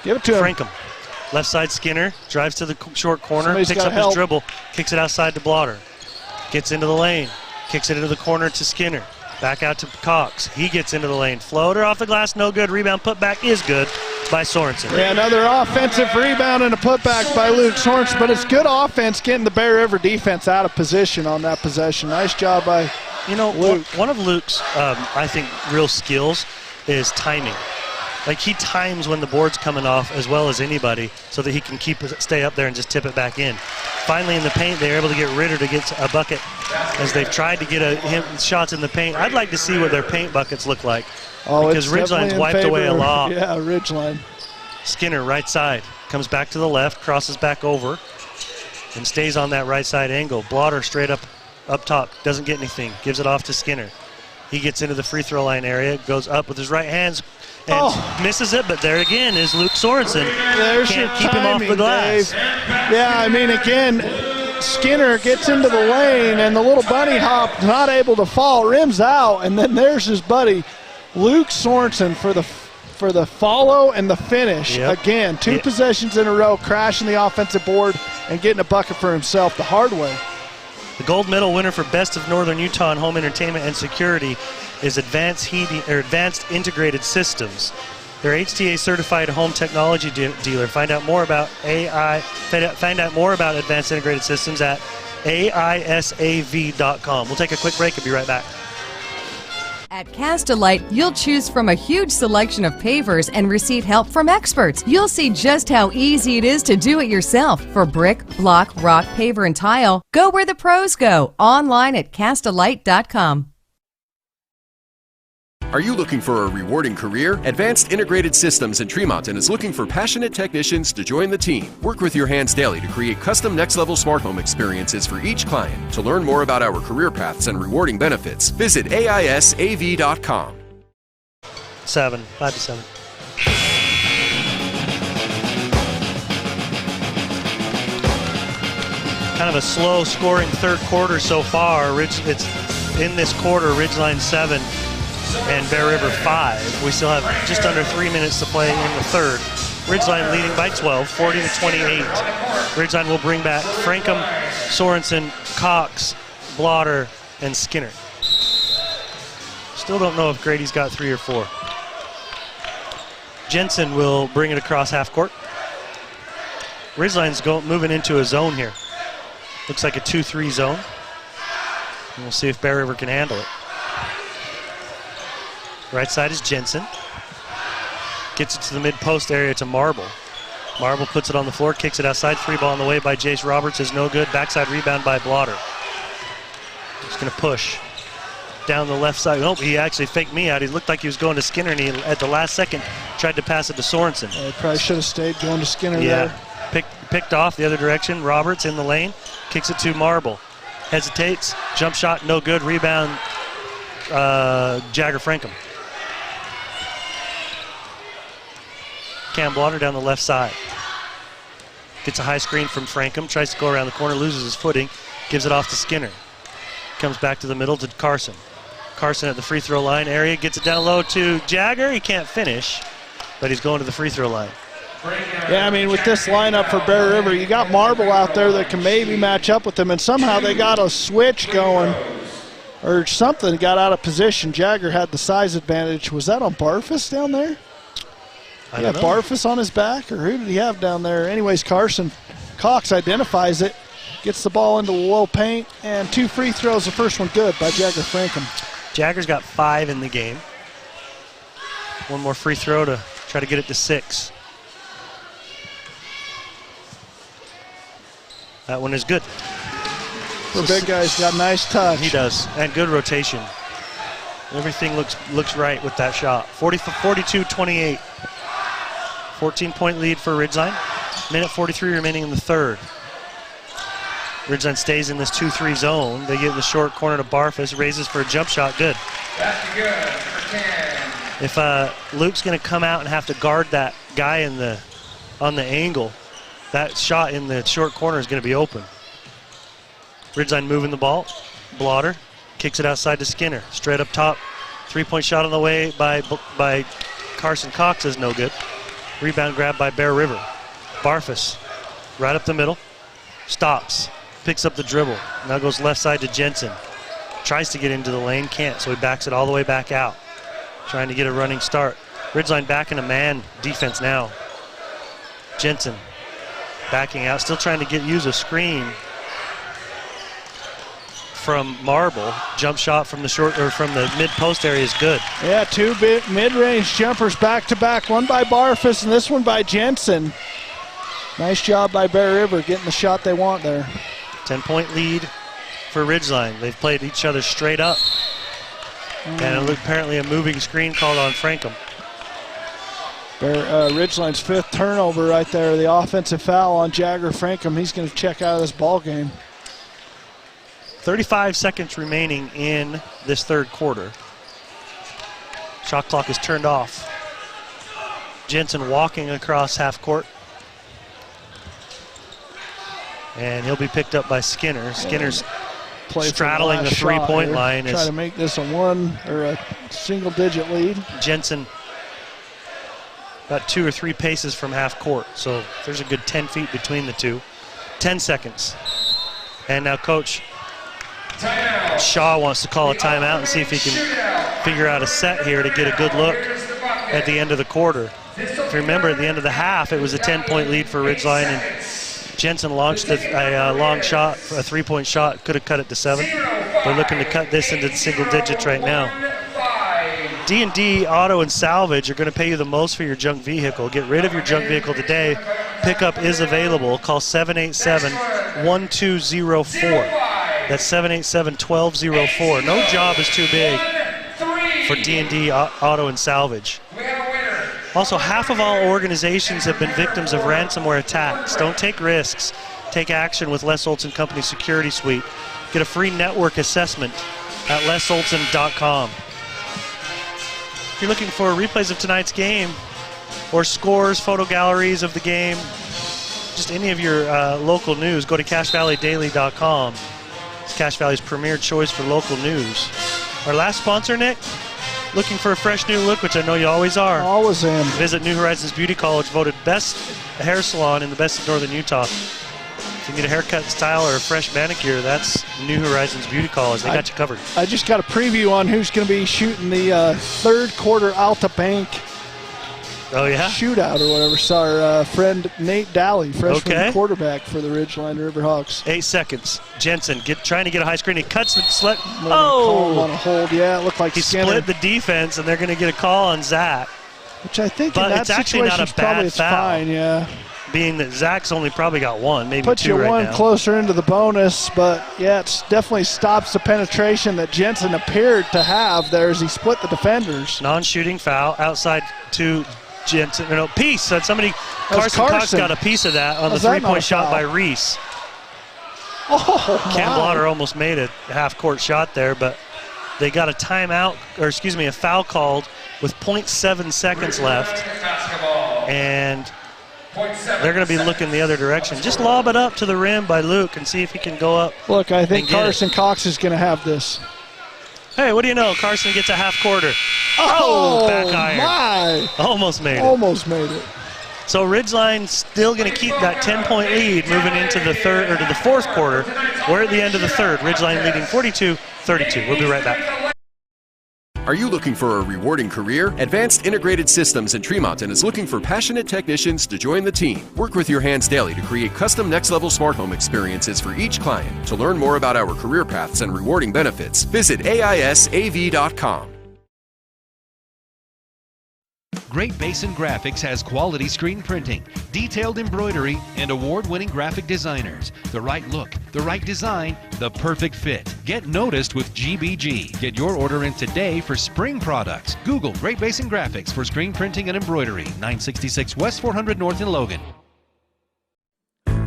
give it to Frankham. Left side Skinner, drives to the short corner, picks up his dribble, kicks it outside to Blotter. Gets into the lane, kicks it into the corner to Skinner. Back out to Cox. He gets into the lane. Floater off the glass, no good. Rebound, putback is good by Sorensen. Yeah, another offensive rebound and a putback by Luke Sorensen, but it's good offense getting the Bear River defense out of position on that possession. Nice job by Luke. One of Luke's, I think, real skills is timing. Like, he times when the board's coming off as well as anybody so that he can stay up there and just tip it back in. Finally, in the paint, they're able to get Ritter to get a bucket as they've tried to get him shots in the paint. I'd like to see what their paint buckets look like because Ridgeline's wiped away a lot. Yeah, Ridgeline. Skinner, right side, comes back to the left, crosses back over, and stays on that right side angle. Blotter straight up top, doesn't get anything, gives it off to Skinner. He gets into the free throw line area, goes up with his right hands, and misses it, but there again is Luke Sorensen. There's Can't your keep him off the glass. Dave. Yeah, I mean, again, Skinner gets into the lane, and the little bunny hop not able to fall, rims out, and then there's his buddy Luke Sorensen for the follow and the finish. Yep. Again, 2 possessions in a row, crashing the offensive board and getting a bucket for himself the hard way. The gold medal winner for Best of Northern Utah in Home Entertainment and Security is Advanced Integrated Systems. They're HTA certified home technology dealer. Find out more about Advanced Integrated Systems at AISAV.com. We'll take a quick break and be right back. At Cast-A-Lite, you'll choose from a huge selection of pavers and receive help from experts. You'll see just how easy it is to do it yourself. For brick, block, rock, paver, and tile, go where the pros go. Online at castalite.com. Are you looking for a rewarding career? Advanced Integrated Systems in Tremonton is looking for passionate technicians to join the team. Work with your hands daily to create custom next-level smart home experiences for each client. To learn more about our career paths and rewarding benefits, visit AISAV.com. 5-7. Kind of a slow scoring third quarter so far. It's in this quarter, Ridgeline 7 and Bear River 5. We still have just under 3 minutes to play in the third. Ridgeline leading by 12, 40-28. Ridgeline will bring back Frankham, Sorensen, Cox, Blotter, and Skinner. Still don't know if Grady's got 3 or 4. Jensen will bring it across half court. Ridgeline's moving into a zone here. Looks like a 2-3 zone. And we'll see if Bear River can handle it. Right side is Jensen. Gets it to the mid-post area to Marble. Marble puts it on the floor, kicks it outside. 3 ball on the way by Jace Roberts is no good. Backside rebound by Blotter. He's going to push down the left side. Nope, he actually faked me out. He looked like he was going to Skinner, and he, at the last second, tried to pass it to Sorensen. He probably should have stayed going to Skinner there. Picked off the other direction. Roberts in the lane. Kicks it to Marble. Hesitates. Jump shot, no good. Rebound, Jagger Frankham. Cam Blotter down the left side. Gets a high screen from Frankham, tries to go around the corner, loses his footing, gives it off to Skinner. Comes back to the middle to Carson. Carson at the free throw line area, gets it down low to Jagger. He can't finish, but he's going to the free throw line. Yeah, I mean, with this lineup for Bear River, you got Marble out there that can maybe match up with them, and somehow they got a switch going or something, got out of position. Jagger had the size advantage. Was that on Barfus down there? I don't know. Barfus on his back, or who did he have down there? Anyways, Cox identifies it, gets the ball into the low paint, and 2 free throws. The first one good by Jagger Frankham. Jagger's got 5 in the game. One more free throw to try to get it to 6. That one is good. The big guy's got nice touch. He does, and good rotation. Everything looks right with that shot. 42-28. 14-point lead for Ridgeline. Minute 43 remaining in the third. Ridgeline stays in this 2-3 zone. They get in the short corner to Barfus, raises for a jump shot, good. That's good for 10. If Luke's going to come out and have to guard that guy on the angle, that shot in the short corner is going to be open. Ridgeline moving the ball. Blotter kicks it outside to Skinner. Straight up top. 3-point shot on the way by Carson Cox is no good. Rebound grab by Bear River. Barfus right up the middle. Stops. Picks up the dribble. Now goes left side to Jensen. Tries to get into the lane. Can't, so he backs it all the way back out. Trying to get a running start. Ridgeline back in a man defense now. Jensen backing out. Still trying to use a screen from Marble. Jump shot from the mid-post area is good. Yeah, 2 mid-range jumpers back-to-back. One by Barfus and this one by Jensen. Nice job by Bear River getting the shot they want there. 10-point lead for Ridgeline. They've played each other straight up. And apparently a moving screen called on Frankham. Ridgeline's 5th turnover right there. The offensive foul on Jagger Frankham. He's going to check out of this ball game. 35 seconds remaining in this third quarter. Shot clock is turned off. Jensen walking across half court. And he'll be picked up by Skinner. Skinner's straddling the 3-point line. Try to make this a single-digit lead. Jensen about 2 or 3 paces from half court. So there's a good 10 feet between the two. 10 seconds. And now Coach Shaw wants to call a timeout and see if he can figure out a set here to get a good look at the end of the quarter. If you remember, at the end of the half, it was a 10-point lead for Ridgeline, and Jensen launched a long shot, a 3-point shot, could have cut it to 7. They're looking to cut this into single digits right now. D&D Auto and Salvage are going to pay you the most for your junk vehicle. Get rid of your junk vehicle today. Pickup is available. Call 787-1204. That's 787-1204. No job is too big for D&D Auto and Salvage. Also, half of all organizations have been victims of ransomware attacks. Don't take risks. Take action with Les Olson Company Security Suite. Get a free network assessment at lesolson.com. If you're looking for replays of tonight's game or scores, photo galleries of the game, just any of your local news, go to CashValleyDaily.com. It's Cache Valley's premier choice for local news. Our last sponsor, Nick, looking for a fresh new look, which I know you always are. Always am. Visit New Horizons Beauty College, voted best hair salon in the best of Northern Utah. If you need a haircut, style, or a fresh manicure, that's New Horizons Beauty College. They got you covered. I just got a preview on who's going to be shooting the third quarter Alta Bank shootout or whatever. So our friend Nate Daly, freshman quarterback for the Ridgeline Riverhawks. 8 seconds. Jensen trying to get a high screen. He cuts the slit. Call him on a hold. Yeah, it looked like he Skinner split the defense, and they're going to get a call on Zach. Which I think but in that it's actually not a bad foul. Fine, yeah. Being that Zach's only probably got 1, maybe Put 2 you right one now. closer into the bonus, but yeah, it definitely stops the penetration that Jensen appeared to have there as he split the defenders. Non-shooting foul outside to Jensen. No, piece. Carson Cox got a piece of that on the 3-point shot by Reese. Cam Blotter almost made a half-court shot there, but they got a timeout, or excuse me, a foul called with 0.7 seconds left. and they're going to be looking the other direction. Just lob it up to the rim by Luke and see if he can go up. Look, I think Carson Cox is going to have this. Hey, what do you know? Carson gets a half quarter. Oh, back iron. My. Almost made it. Almost made it. So Ridgeline's still going to keep that 10-point lead moving into the third or to the fourth quarter. We're at the end of the third. Ridgeline leading 42-32. We'll be right back. Are you looking for a rewarding career? Advanced Integrated Systems in Tremont is looking for passionate technicians to join the team. Work with your hands daily to create custom next-level smart home experiences for each client. To learn more about our career paths and rewarding benefits, visit AISAV.com. Great Basin Graphics has quality screen printing, detailed embroidery, and award-winning graphic designers. The right look, the right design, the perfect fit. Get noticed with GBG. Get your order in today for spring products. Google Great Basin Graphics for screen printing and embroidery. 966 West 400 North in Logan.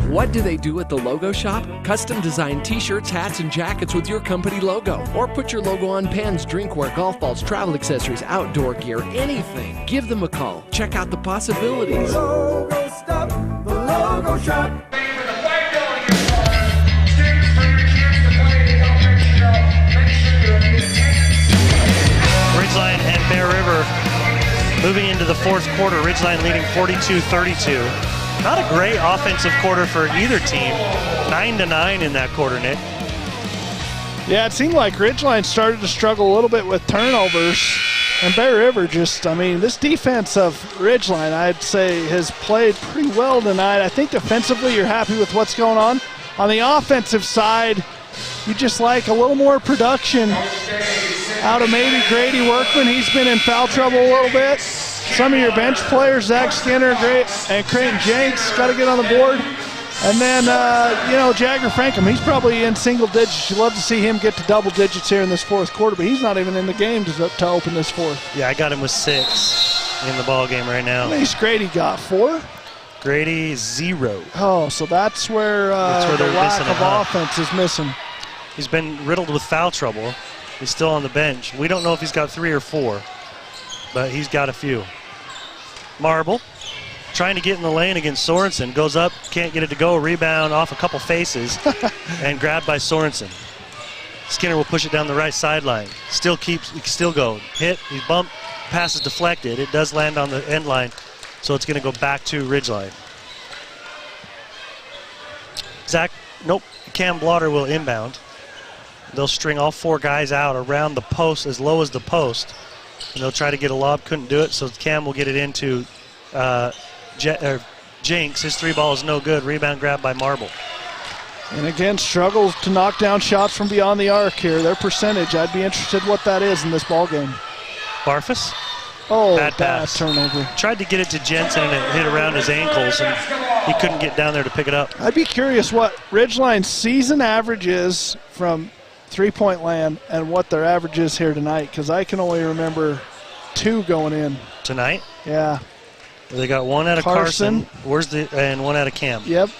What do they do at the Logo Shop? Custom design t-shirts, hats, and jackets with your company logo. Or put your logo on pens, drinkware, golf balls, travel accessories, outdoor gear, anything. Give them a call. Check out the possibilities. Logo Stop, the Logo Shop. Ridgeline and Bear River moving into the fourth quarter. Ridgeline leading 42-32. Not a great offensive quarter for either team. 9-9 in that quarter, Nick. Yeah, it seemed like Ridgeline started to struggle a little bit with turnovers. And Bear River just, I mean, this defense of Ridgeline, I'd say, has played pretty well tonight. I think defensively you're happy with what's going on. On the offensive side, you just like a little more production out of maybe Grady Workman. He's been in foul trouble a little bit. Some of your bench players, Zach Skinner and Creighton Jenks, got to get on the board. And then, Jagger Frankham, he's probably in single digits. You'd love to see him get to double digits here in this fourth quarter, but he's not even in the game to open this fourth. Yeah, I got him with 6 in the ball game right now. How many Grady got? 4? Grady 0. Oh, so that's where the lack of offense is missing. He's been riddled with foul trouble. He's still on the bench. We don't know if he's got 3 or 4, but he's got a few. Marble trying to get in the lane against Sorensen. Goes up, can't get it to go. Rebound off a couple faces and grabbed by Sorensen. Skinner will push it down the right sideline. Still going. Hit, he's bumped, pass is deflected. It does land on the end line, so it's going to go back to Ridgeline. Cam Blotter will inbound. They'll string all 4 guys out around the post, as low as the post. And they'll try to get a lob, couldn't do it, so Cam will get it into Jinx. His 3 ball is no good. Rebound grabbed by Marble. And again, struggles to knock down shots from beyond the arc here. Their percentage, I'd be interested what that is in this ball game. Barfus? Oh, bad pass. Turnover. Tried to get it to Jensen and it hit around his ankles, and he couldn't get down there to pick it up. I'd be curious what Ridgeline's season average is from three-point land and what their average is here tonight, because I can only remember 2 going in. Tonight? Yeah. They got 1 out of Carson. And 1 out of Cam. Yep.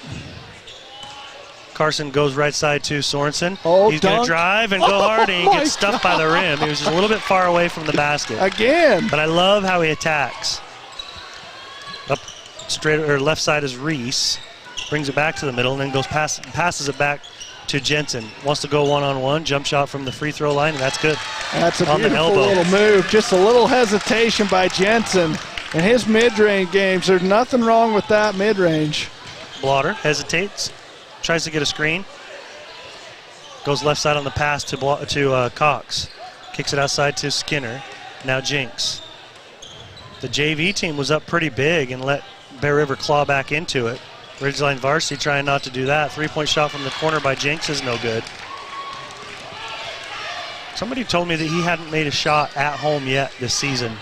Carson goes right side to Sorensen. Oh, he's going to drive and go hard, and he gets stuffed by the rim. He was just a little bit far away from the basket. Again. But I love how he attacks. Up straight or left side is Reese. Brings it back to the middle and then passes it back to Jensen. Wants to go one-on-one. Jump shot from the free throw line, and that's good. That's a beautiful little move. Just a little hesitation by Jensen. In his mid-range games, there's nothing wrong with that mid-range. Blotter hesitates. Tries to get a screen. Goes left side on the pass to Cox. Kicks it outside to Skinner. Now Jinx. The JV team was up pretty big and let Bear River claw back into it. Ridgeline varsity trying not to do that. 3-point shot from the corner by Jinx is no good. Somebody told me that he hadn't made a shot at home yet this season.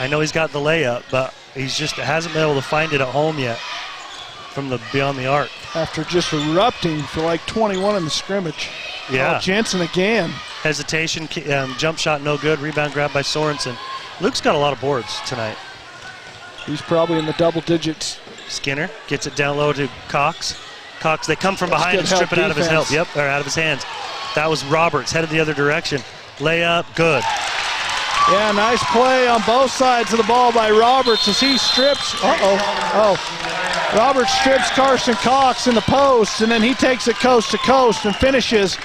I know he's got the layup, but he's just hasn't been able to find it at home yet from the beyond the arc. After just erupting for like 21 in the scrimmage. Yeah. Oh, Jensen again. Hesitation, jump shot no good, rebound grabbed by Sorensen. Luke's got a lot of boards tonight. He's probably in the double digits. Skinner gets it down low to Cox. Cox, they come from behind and strip it out of his help. Yep, or out of his hands. That was Roberts, headed the other direction. Layup, good. Yeah, nice play on both sides of the ball by Roberts as he strips. Roberts strips Carson Cox in the post, and then he takes it coast to coast and finishes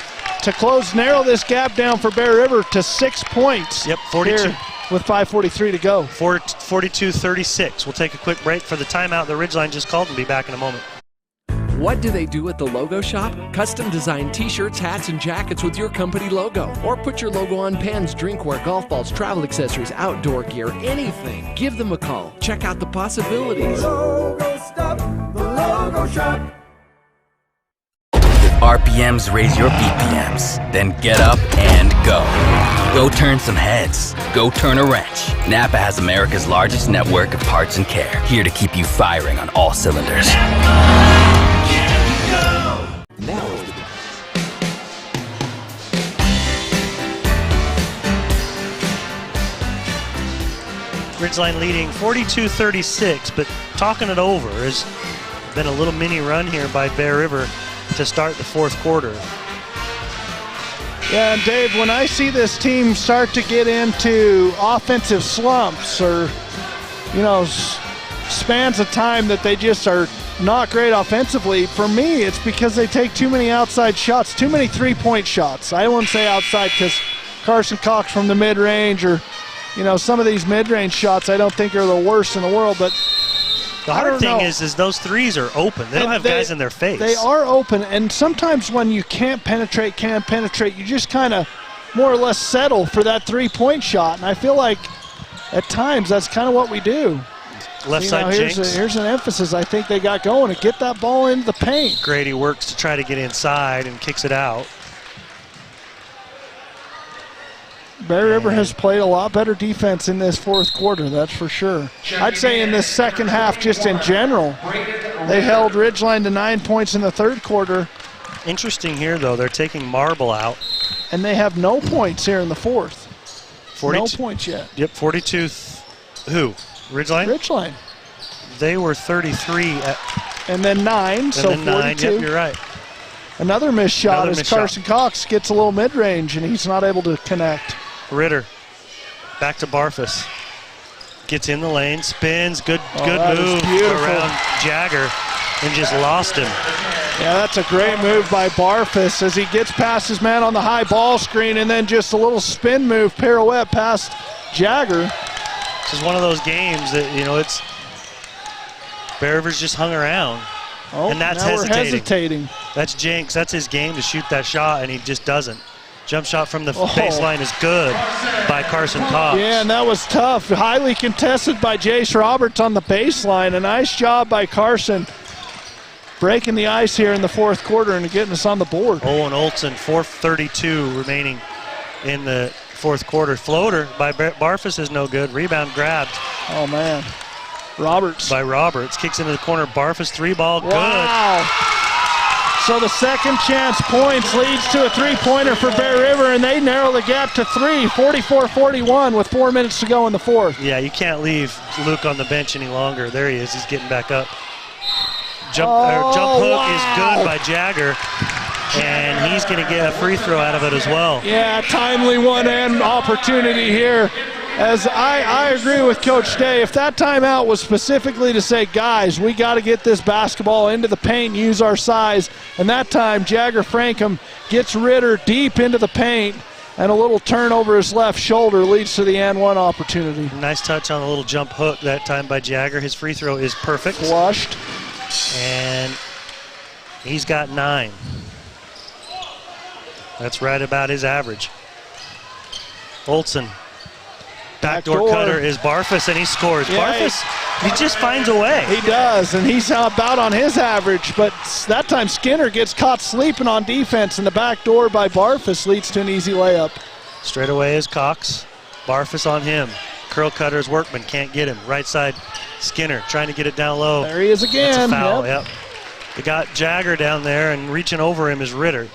to narrow this gap down for Bear River to 6 points. Yep, 42. With 5:43 to go. 42-36. We'll take a quick break for the timeout the Ridgeline just called and be back in a moment. What do they do at the Logo Shop? Custom designed t-shirts, hats, and jackets with your company logo. Or put your logo on pens, drinkware, golf balls, travel accessories, outdoor gear, anything. Give them a call. Check out the possibilities. Logo Stop, the Logo Shop. RPMs raise your BPMs. Then get up and go. Go turn some heads. Go turn a wrench. Napa has America's largest network of parts and care. Here to keep you firing on all cylinders. Now Ridgeline leading 42-36, but talking it over has been a little mini run here by Bear River to start the fourth quarter. Yeah, and Dave, when I see this team start to get into offensive slumps or, spans of time that they just are not great offensively, for me, it's because they take too many outside shots, too many three-point shots. I wouldn't say outside because Carson Cox from the mid-range or, some of these mid-range shots I don't think are the worst in the world, but the hard thing is those threes are open. They don't have guys in their face. They are open, and sometimes when you can't penetrate, you just kind of more or less settle for that three-point shot, and I feel like at times that's kind of what we do. Left side jinx. Here's an emphasis I think they got going to get that ball into the paint. Grady works to try to get inside and kicks it out. Bear River has played a lot better defense in this fourth quarter, that's for sure. I'd say in this second half, just in general, they held Ridgeline to 9 points in the third quarter. Interesting here, though, they're taking Marble out. And they have no points here in the fourth. 42, no points yet. Yep, 42. Who? Ridgeline? Ridgeline. They were 33 and then 9, and so then 42. 9, yep, you're right. Another missed shot as Carson Cox gets a little mid-range and he's not able to connect. Ritter back to Barfus. Gets in the lane, spins, good move around Jagger and just lost him. Yeah, that's a great move by Barfus as he gets past his man on the high ball screen and then just a little spin move, pirouette past Jagger. This is one of those games that, it's Bear River's just hung around. Oh, and that's now we're hesitating. That's Jinx. That's his game to shoot that shot, and he just doesn't. Jump shot from the baseline is good by Carson Cox. Yeah, and that was tough. Highly contested by Jace Roberts on the baseline. A nice job by Carson breaking the ice here in the fourth quarter and getting us on the board. Owen Olsen, 4:32 remaining in the fourth quarter. Floater by Barfus is no good. Rebound grabbed. Oh, man. Roberts. By Roberts. Kicks into the corner. Barfus, three ball, good. Wow. So the second chance points leads to a three-pointer for Bear River, and they narrow the gap to 3, 44-41 with 4 minutes to go in the fourth. Yeah, you can't leave Luke on the bench any longer. There he is. He's getting back up. Jump hook is good by Jagger, and he's going to get a free throw out of it as well. Yeah, timely one-end opportunity here. As I agree with Coach Day, if that timeout was specifically to say, guys, we got to get this basketball into the paint, use our size, and that time Jagger Frankham gets Ritter deep into the paint, and a little turn over his left shoulder leads to the and one opportunity. Nice touch on a little jump hook that time by Jagger. His free throw is perfect. Flushed. And he's got 9. That's right about his average. Olsen. Backdoor cutter is Barfus, and he scores. Yeah, Barfus, he just finds a way. He does, and he's about on his average, but that time Skinner gets caught sleeping on defense, and the backdoor by Barfus leads to an easy layup. Straight away is Cox. Barfus on him. Curl cutters, Workman can't get him. Right side, Skinner trying to get it down low. There he is again. That's a foul, yep. They got Jagger down there, and reaching over him is Ritter.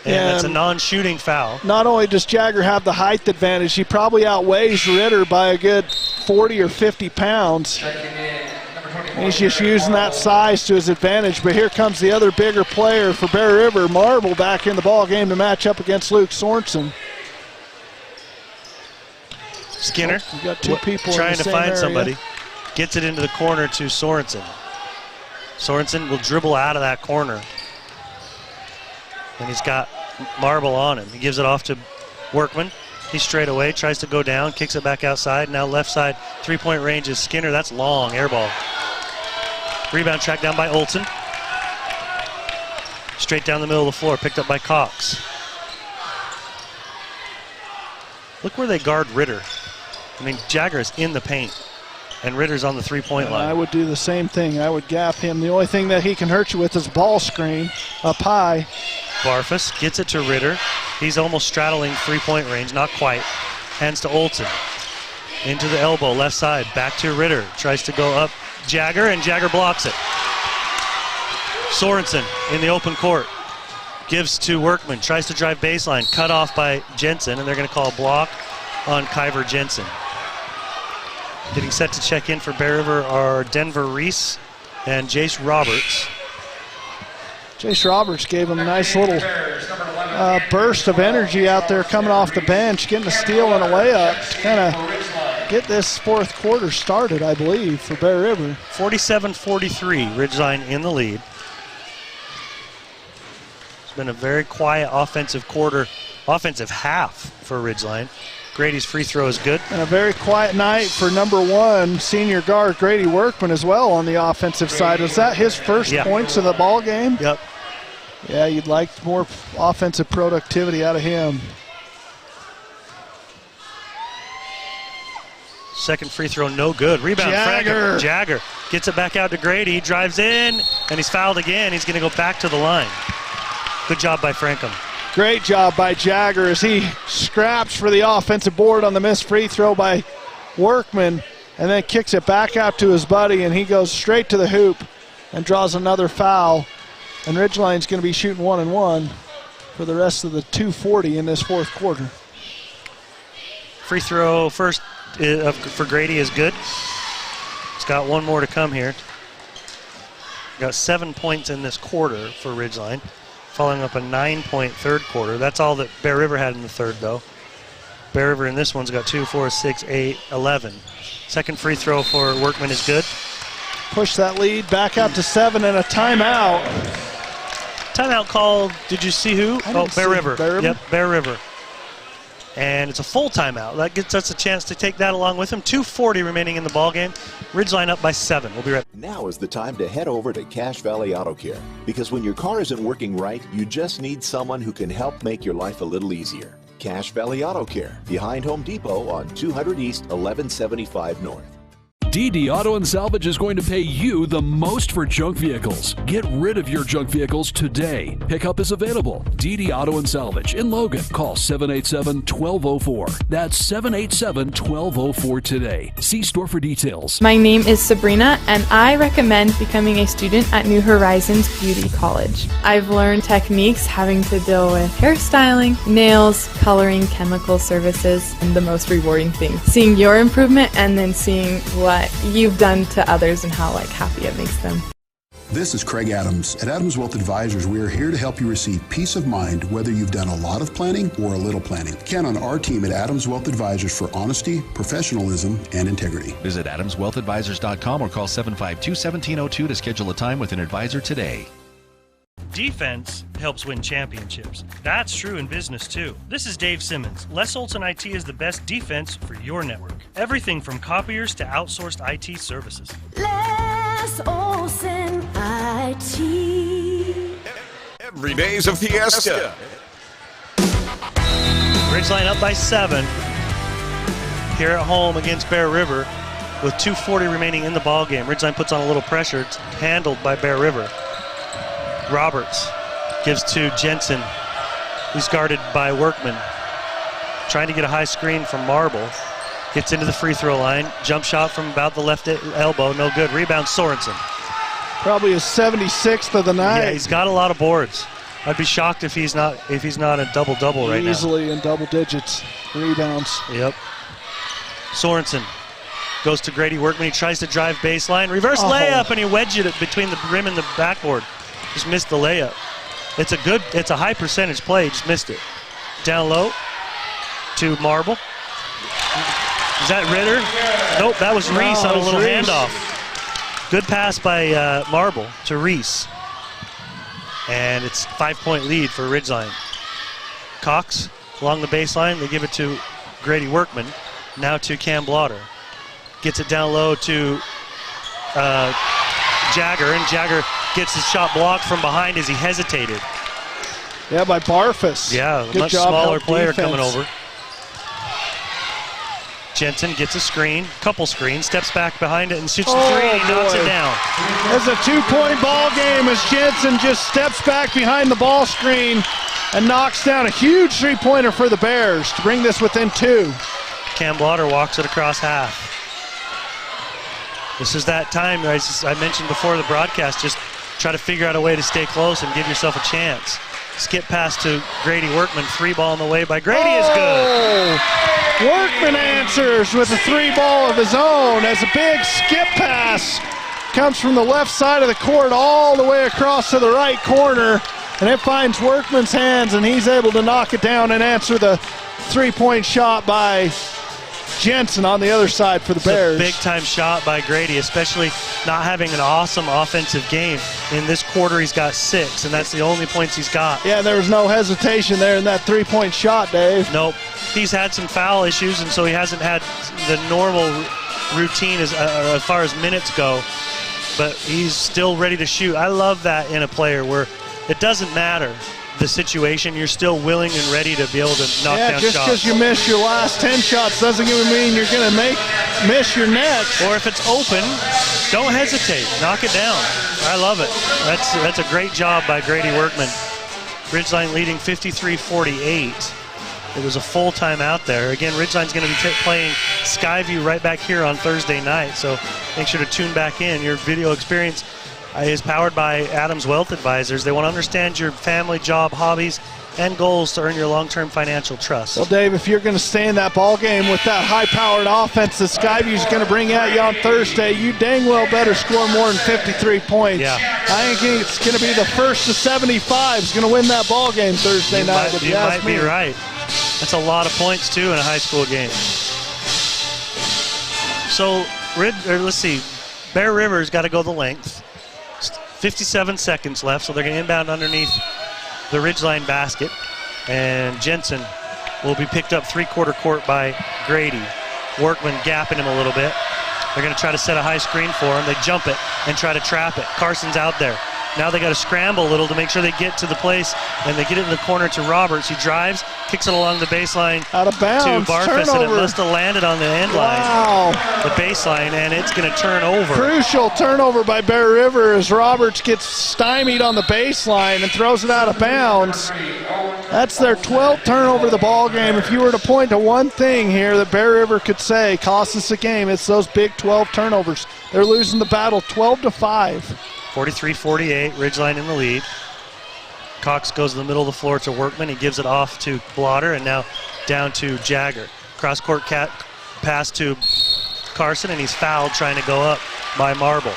And that's a non-shooting foul. Not only does Jagger have the height advantage, he probably outweighs Ritter by a good 40 or 50 pounds. And he's just using that size to his advantage. But here comes the other bigger player for Bear River, Marble, back in the ball game to match up against Luke Sorensen. Skinner You got two people in trying the to same find area. somebody. Gets it into the corner to Sorensen. Sorensen will dribble out of that corner. And he's got Marble on him. He gives it off to Workman. He's straight away, tries to go down, kicks it back outside. Now left side, three-point range is Skinner. That's long, air ball. Rebound tracked down by Olsen. Straight down the middle of the floor, picked up by Cox. Look where they guard Ritter. I mean, Jagger is in the paint, and Ritter's on the three-point line. I would do the same thing. I would gap him. The only thing that he can hurt you with is ball screen up high. Barfus gets it to Ritter. He's almost straddling three-point range, not quite. Hands to Olsen. Into the elbow, left side, back to Ritter. Tries to go up Jagger, and Jagger blocks it. Sorensen in the open court. Gives to Workman, tries to drive baseline, cut off by Jensen, and they're going to call a block on Kyver Jensen. Getting set to check in for Bear River are Denver Reese and Jace Roberts. Jace Roberts gave him a nice little burst of energy out there coming off the bench, getting a steal and a layup to kind of get this fourth quarter started, I believe, for Bear River. 47-43, Ridgeline in the lead. It's been a very quiet offensive half for Ridgeline. Grady's free throw is good. And a very quiet night for number one, senior guard Grady Workman as well on the offensive side. Was that his first points of the ball game? Yep. Yeah, you'd like more offensive productivity out of him. Second free throw, no good. Rebound, Jagger. Jagger gets it back out to Grady. He drives in, and he's fouled again. He's going to go back to the line. Good job by Frankham. Great job by Jagger as he scraps for the offensive board on the missed free throw by Workman, and then kicks it back out to his buddy, and he goes straight to the hoop and draws another foul. And Ridgeline's going to be shooting 1-1 for the rest of the 2:40 in this fourth quarter. Free throw first for Grady is good. He's got one more to come here. Got 7 points in this quarter for Ridgeline, following up a 9-point third quarter. That's all that Bear River had in the third, though. Bear River in this one's got 2, 4, 6, 8, 11. Second free throw for Workman is good. Push that lead back out to 7 and a timeout. Timeout call, did you see who? Oh, Bear River. Bear River? Yep, Bear River. And it's a full timeout. That gets us a chance to take that along with him. 2:40 remaining in the ballgame. Ridgeline up by 7. We'll be right back. Now is the time to head over to Cache Valley Auto Care. Because when your car isn't working right, you just need someone who can help make your life a little easier. Cache Valley Auto Care, behind Home Depot on 200 East, 1175 North. DD Auto and Salvage is going to pay you the most for junk vehicles. Get rid of your junk vehicles today. Pickup is available. DD Auto and Salvage in Logan. Call 787-1204. That's 787-1204 today. See store for details. My name is Sabrina, and I recommend becoming a student at New Horizons Beauty College. I've learned techniques having to deal with hairstyling, nails, coloring, chemical services, and the most rewarding thing, seeing your improvement and then seeing what you've done to others and how happy it makes them. This is Craig Adams. At Adams Wealth Advisors, we are here to help you receive peace of mind whether you've done a lot of planning or a little planning. Count on our team at Adams Wealth Advisors for honesty, professionalism, and integrity. Visit AdamsWealthAdvisors.com or call 752-1702 to schedule a time with an advisor today. Defense helps win championships. That's true in business too. This is Dave Simmons. Les Olson IT is the best defense for your network. Everything from copiers to outsourced IT services. Les Olson IT. Every day's a fiesta. Ridgeline up by 7 here at home against Bear River with 2:40 remaining in the ballgame. Ridgeline puts on a little pressure. It's handled by Bear River. Roberts gives to Jensen, who's guarded by Workman. Trying to get a high screen from Marble. Gets into the free throw line. Jump shot from about the left elbow. No good. Rebound Sorensen. Probably his 76th of the night. Yeah, he's got a lot of boards. I'd be shocked if he's not a double-double right now. Easily in double digits. Rebounds. Yep. Sorensen goes to Grady Workman. He tries to drive baseline. Reverse layup, and he wedged it between the rim and the backboard. Just missed the layup. It's a high percentage play. Just missed it. Down low to Marble. Is that Ritter? Nope, that was Reese on a little handoff. Good pass by Marble to Reese. And it's 5-point lead for Ridgeline. Cox along the baseline. They give it to Grady Workman. Now to Cam Blotter. Gets it down low to Jagger, and Jagger gets his shot blocked from behind as he hesitated. Yeah, by Barfus. Yeah, a much smaller player coming over. Jensen gets a screen, couple screens, steps back behind it and shoots the three, and he knocks it down. It's a 2-point ball game as Jensen just steps back behind the ball screen and knocks down a huge three-pointer for the Bears to bring this within 2. Cam Blotter walks it across half. This is that time, as I mentioned before the broadcast, just try to figure out a way to stay close and give yourself a chance. Skip pass to Grady Workman, 3-ball on the way by Grady is good. Workman answers with a 3-ball of his own as a big skip pass comes from the left side of the court all the way across to the right corner, and it finds Workman's hands, and he's able to knock it down and answer the 3-point shot by Jensen on the other side for the Bears. A big-time shot by Grady, especially not having an awesome offensive game. In this quarter, he's got 6, and that's the only points he's got. Yeah, there was no hesitation there in that 3-point shot, Dave. Nope. He's had some foul issues, and so he hasn't had the normal routine as far as minutes go, but he's still ready to shoot. I love that in a player where it doesn't matter the situation, you're still willing and ready to be able to knock down shots. Just because you missed your last 10 shots doesn't mean you're going to miss your next. Or if it's open, don't hesitate. Knock it down. I love it. That's a great job by Grady Workman. Ridgeline leading 53-48. It was a full timeout there. Again, Ridgeline's going to be playing Skyview right back here on Thursday night, so make sure to tune back in. Your video experience is powered by Adams Wealth Advisors. They want to understand your family, job, hobbies, and goals to earn your long-term financial trust. Well, Dave, if you're going to stay in that ball game with that high-powered offense that Skyview's going to bring at you on Thursday, you dang well better score more than 53 points. Yeah. I think it's going to be the first to 75 is going to win that ball game Thursday night. You might be right. That's a lot of points, too, in a high school game. So, let's see. Bear River's got to go the length. 57 seconds left, so they're going to inbound underneath the Ridgeline basket. And Jensen will be picked up three-quarter court by Grady. Workman gapping him a little bit. They're going to try to set a high screen for him. They jump it and try to trap it. Carson's out there. Now they got to scramble a little to make sure they get to the place, and they get it in the corner to Roberts. He drives, kicks it along the baseline out of bounds, to Barfus, and it must have landed on the end line, the baseline, and it's going to turn over. Crucial turnover by Bear River as Roberts gets stymied on the baseline and throws it out of bounds. That's their 12th turnover of the ball game. If you were to point to one thing here that Bear River could say cost us a game, it's those big 12 turnovers. They're losing the battle 12-5. 43-48, Ridgeline in the lead. Cox goes to the middle of the floor to Workman. He gives it off to Blotter, and now down to Jagger. Cross-court pass to Carson, and he's fouled trying to go up by Marble.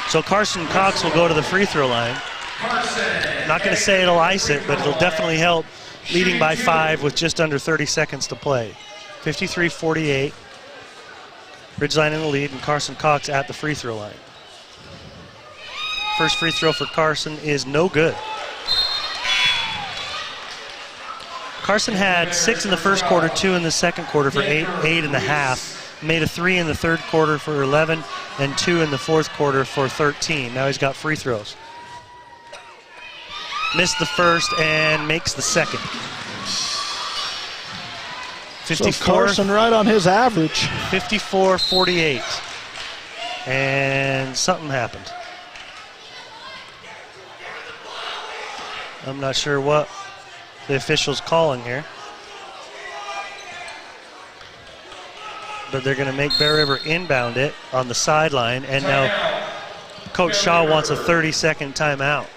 So Carson Cox will go to the free throw line. Not going to say it'll ice it, but it'll definitely help, leading by 5 with just under 30 seconds to play. 53-48. Ridgeline in the lead, and Carson Cox at the free throw line. First free throw for Carson is no good. Carson had 6 in the first quarter, 2 in the second quarter for 8.5. Made a 3 in the third quarter for 11, and 2 in the fourth quarter for 13. Now he's got free throws. Missed the first and makes the second. 54. So Carson right on his average. 54-48. And something happened. I'm not sure what the official's calling here. But they're going to make Bear River inbound it on the sideline. And now Coach Shaw wants a 30-second timeout.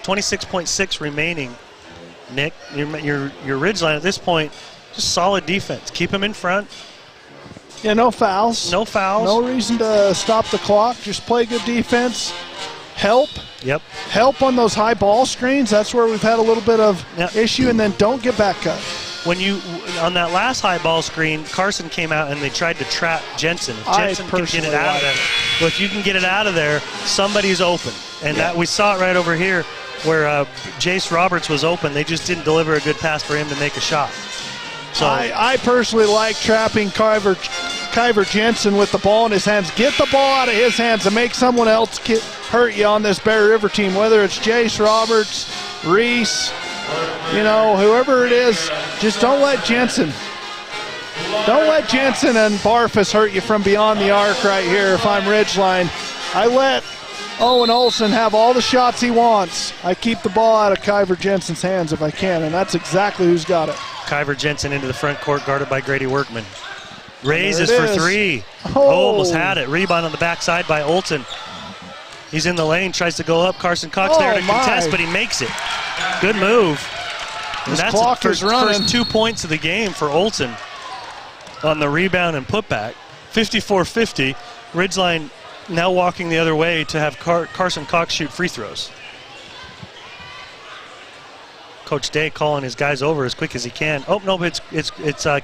26.6 remaining. Nick, your Ridgeline at this point, just solid defense. Keep them in front. Yeah, no fouls. No fouls. No reason to stop the clock. Just play good defense. Help. Yep. Help on those high ball screens. That's where we've had a little bit of issue. And then don't get back cut. on that last high ball screen, Carson came out and they tried to trap Jensen. If Jensen can get it out of there, well, if you can get it out of there, somebody's open. And that we saw it right over here where Jace Roberts was open. They just didn't deliver a good pass for him to make a shot. So I personally like trapping Kyver Jensen with the ball in his hands. Get the ball out of his hands and make someone else hurt you on this Bear River team, whether it's Jace Roberts, Reese, whoever it is. Just don't let Jensen and Barfus hurt you from beyond the arc right here. If I'm Ridgeline, I let Owen Olsen have all the shots he wants. I keep the ball out of Kyver Jensen's hands if I can, and that's exactly who's got it. Kyver Jensen into the front court, guarded by Grady Workman. Raises for three. Almost had it. Rebound on the backside by Olsen. He's in the lane, tries to go up. Carson Cox there to contest, but he makes it. Good move. And that's the first 2 points of the game for Olsen on the rebound and putback. 54-50. Ridgeline now walking the other way to have Carson Cox shoot free throws. Coach Day calling his guys over as quick as he can. Oh no, but it's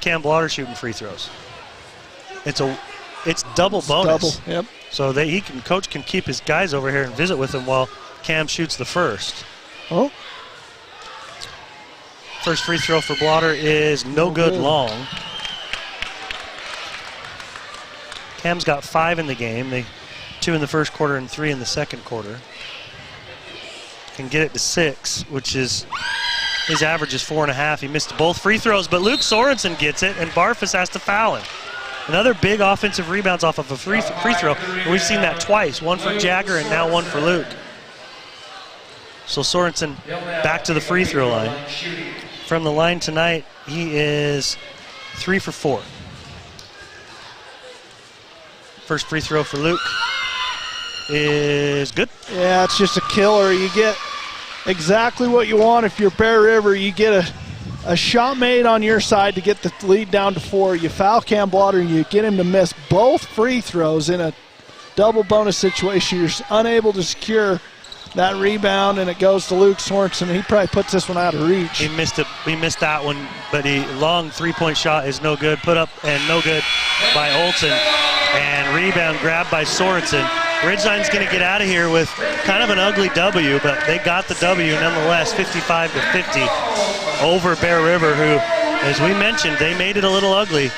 Cam Blotter shooting free throws. It's double bonus. Double, yep. So Coach can keep his guys over here and visit with them while Cam shoots the first. Oh. First free throw for Blotter is no good long. Cam's got 5 in the game. 2 in the first quarter and 3 in the second quarter. Can get it to 6, which is his average is 4.5. He missed both free throws, but Luke Sorensen gets it, and Barfus has to foul him. Another big offensive rebounds off of a free throw. We've seen that twice, one for Jagger and now one for Luke. So Sorensen back to the free throw line. From the line tonight, he is 3 for 4. First free throw for Luke is good. Yeah, it's just a killer. You get exactly what you want if you're Bear River. You get a shot made on your side to get the lead down to 4. You foul Cam Blotter, you get him to miss both free throws in a double bonus situation. You're unable to secure that rebound, and it goes to Luke Sorensen. He probably puts this one out of reach. He missed that one, but long three-point shot is no good. Put up and no good by Olsen, and rebound grabbed by Sorensen. Ridgeline's going to get out of here with kind of an ugly W, but they got the W nonetheless, 55-50 over Bear River, who, as we mentioned, they made it a little ugly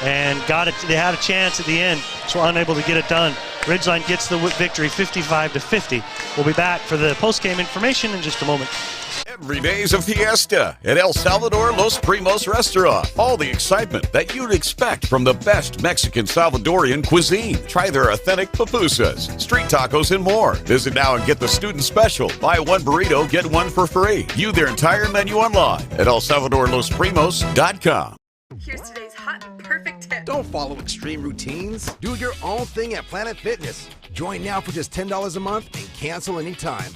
and got it. They had a chance at the end, so unable to get it done. Ridgeline gets the victory, 55-50. We'll be back for the post-game information in just a moment. Every day's a fiesta at El Salvador Los Primos Restaurant. All the excitement that you'd expect from the best Mexican Salvadorian cuisine. Try their authentic pupusas, street tacos, and more. Visit now and get the student special. Buy one burrito, get one for free. View their entire menu online at ElSalvadorLosPrimos.com. Here's today's hot and perfect tip. Don't follow extreme routines. Do your own thing at Planet Fitness. Join now for just $10 a month and cancel anytime.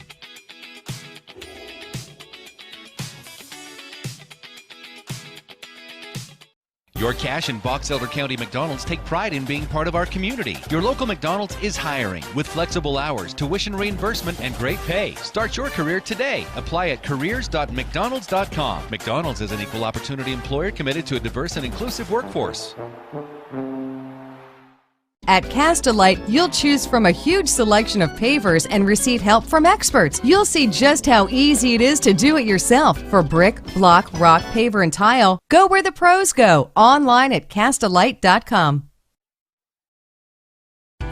Your Cache and Box Elder County McDonald's take pride in being part of our community. Your local McDonald's is hiring with flexible hours, tuition reimbursement, and great pay. Start your career today. Apply at careers.mcdonalds.com. McDonald's is an equal opportunity employer committed to a diverse and inclusive workforce. At Cast-A-Lite, you'll choose from a huge selection of pavers and receive help from experts. You'll see just how easy it is to do it yourself. For brick, block, rock, paver, and tile, go where the pros go. Online at castalite.com.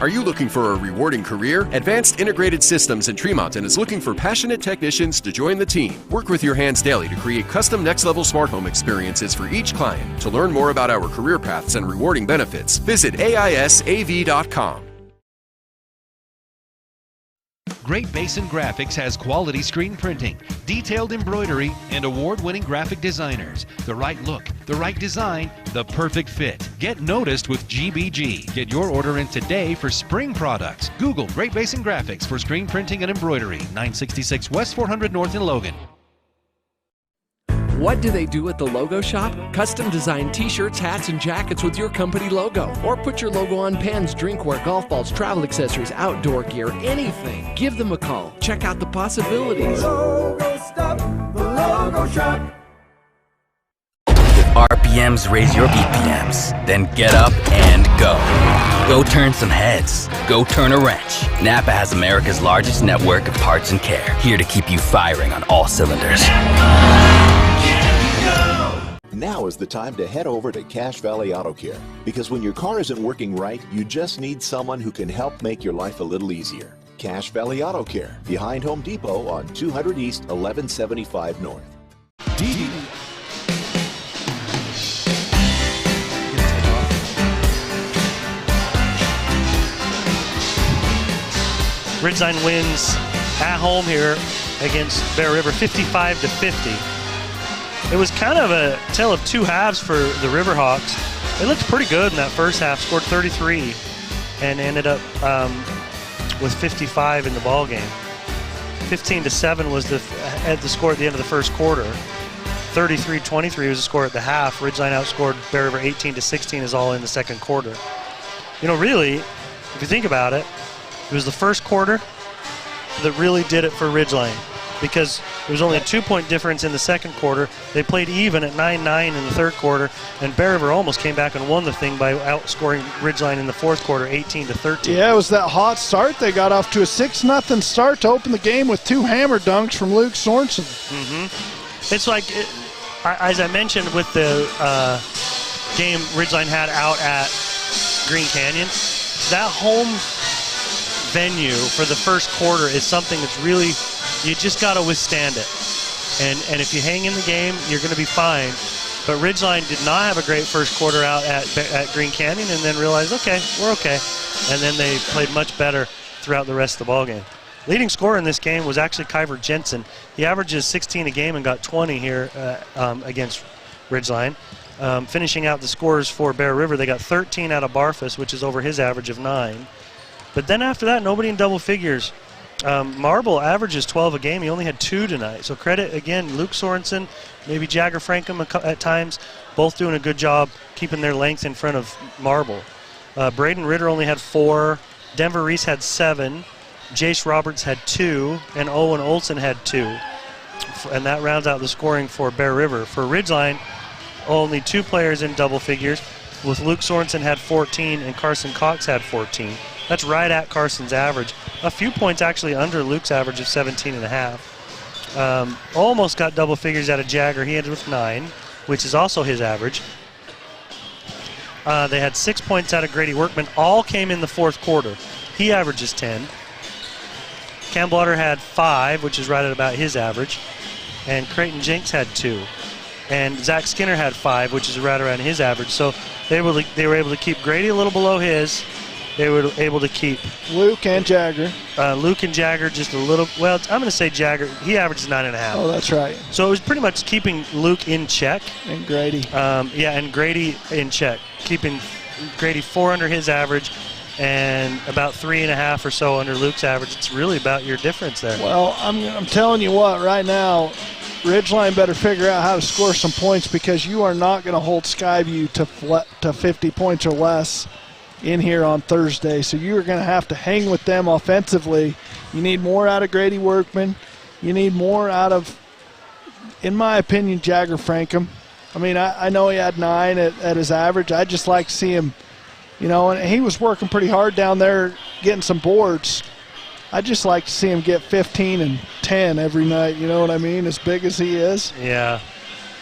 Are you looking for a rewarding career? Advanced Integrated Systems in Tremont is looking for passionate technicians to join the team. Work with your hands daily to create custom next-level smart home experiences for each client. To learn more about our career paths and rewarding benefits, visit AISAV.com. Great Basin Graphics has quality screen printing, detailed embroidery, and award-winning graphic designers. The right look, the right design, the perfect fit. Get noticed with GBG. Get your order in today for spring products. Google Great Basin Graphics for screen printing and embroidery. 966 West 400 North in Logan. What do they do at the Logo Shop? Custom design t-shirts, hats, and jackets with your company logo. Or put your logo on pens, drinkware, golf balls, travel accessories, outdoor gear, anything. Give them a call. Check out the possibilities. Logo Stop, the Logo Shop. RPMs raise your BPMs. Then get up and go. Go turn some heads. Go turn a wrench. Napa has America's largest network of parts and care, here to keep you firing on all cylinders. Now is the time to head over to Cache Valley Auto Care, because when your car isn't working right, you just need someone who can help make your life a little easier. Cache Valley Auto Care, behind Home Depot on 200 East, 1175 North. Ridgeline wins at home here against Bear River, 55-50. It was kind of a tale of two halves for the Riverhawks. They looked pretty good in that first half, scored 33, and ended up with 55 in the ball game. 15-7 was the score at the end of the first quarter. 33-23 was the score at the half. Ridgeline outscored Bear River 18-16 is all in the second quarter. You know, really, if you think about it, it was the first quarter that really did it for Ridgeline, because there was only a 2-point difference in the second quarter. They played even at 9-9 in the third quarter, and Bear River almost came back and won the thing by outscoring Ridgeline in the fourth quarter, 18-13. Yeah, it was that hot start. They got off to a 6-0 start to open the game with 2 hammer dunks from Luke Sorensen. It's like, as I mentioned with the game Ridgeline had out at Green Canyon, that home venue for the first quarter is something that's really, you just got to withstand it. And if you hang in the game, you're going to be fine. But Ridgeline did not have a great first quarter out at Green Canyon, and then realized, okay, we're okay. And then they played much better throughout the rest of the ballgame. Leading scorer in this game was actually Kyver Jensen. He averages 16 a game and got 20 here against Ridgeline. Finishing out the scores for Bear River, they got 13 out of Barfus, which is over his average of 9. But then after that, nobody in double figures. Marble averages 12 a game. He only had 2 tonight. So credit, again, Luke Sorensen, maybe Jagger Frankham at times, both doing a good job keeping their length in front of Marble. Braden Ritter only had 4. Denver Reese had 7. Jace Roberts had 2. And Owen Olsen had 2. And that rounds out the scoring for Bear River. For Ridgeline, only 2 players in double figures, with Luke Sorensen had 14 and Carson Cox had 14. That's right at Carson's average. A few points actually under Luke's average of 17.5. Almost got double figures out of Jagger. He ended with 9, which is also his average. They had 6 points out of Grady Workman. All came in the fourth quarter. He averages 10. Cam Blotter had 5, which is right at about his average. And Creighton Jenks had 2. And Zach Skinner had 5, which is right around his average. So they were able to keep Grady a little below his. They were able to keep Luke and Jagger. Luke and Jagger just a little. Well, I'm going to say Jagger. He averages 9.5. Oh, that's right. So it was pretty much keeping Luke in check. And Grady. And Grady in check, keeping Grady 4 under his average, and about 3.5 or so under Luke's average. It's really about your difference there. Well, I'm telling you what, right now, Ridgeline better figure out how to score some points, because you are not going to hold Skyview to 50 points or less in here on Thursday. So you're going to have to hang with them offensively. You need more out of Grady Workman. You need more out of, in my opinion, Jagger Frankham. I mean, I know he had 9 at his average. I'd just like to see him, and he was working pretty hard down there getting some boards. I'd just like to see him get 15 and 10 every night, you know what I mean, as big as he is. Yeah.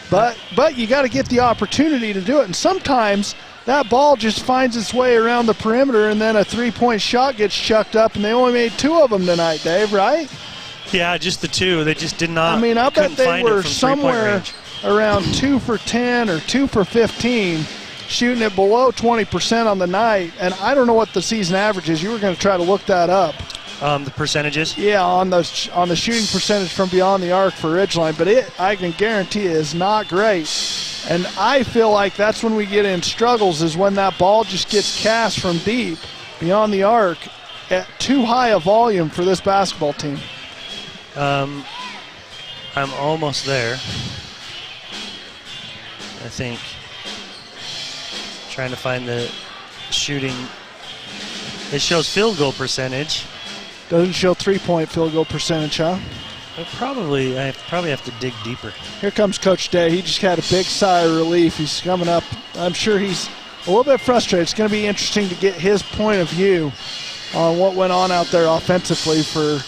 But you got to get the opportunity to do it. And sometimes that ball just finds its way around the perimeter, and then a 3-point shot gets chucked up, and they only made 2 of them tonight, Dave, right? Yeah, just the 2. They just did not. I mean, I bet they were somewhere around 2 for 10 or 2 for 15, shooting it below 20% on the night. And I don't know what the season average is. You were going to try to look that up. The percentages? Yeah, on the shooting percentage from beyond the arc for Ridgeline, but I can guarantee it is not great. And I feel like that's when we get in struggles, is when that ball just gets cast from deep beyond the arc at too high a volume for this basketball team. I'm almost there. I think. Trying to find the shooting. It shows field goal percentage. Doesn't show 3-point field goal percentage, huh? I probably have to dig deeper. Here comes Coach Day. He just had a big sigh of relief. He's coming up. I'm sure he's a little bit frustrated. It's going to be interesting to get his point of view on what went on out there offensively for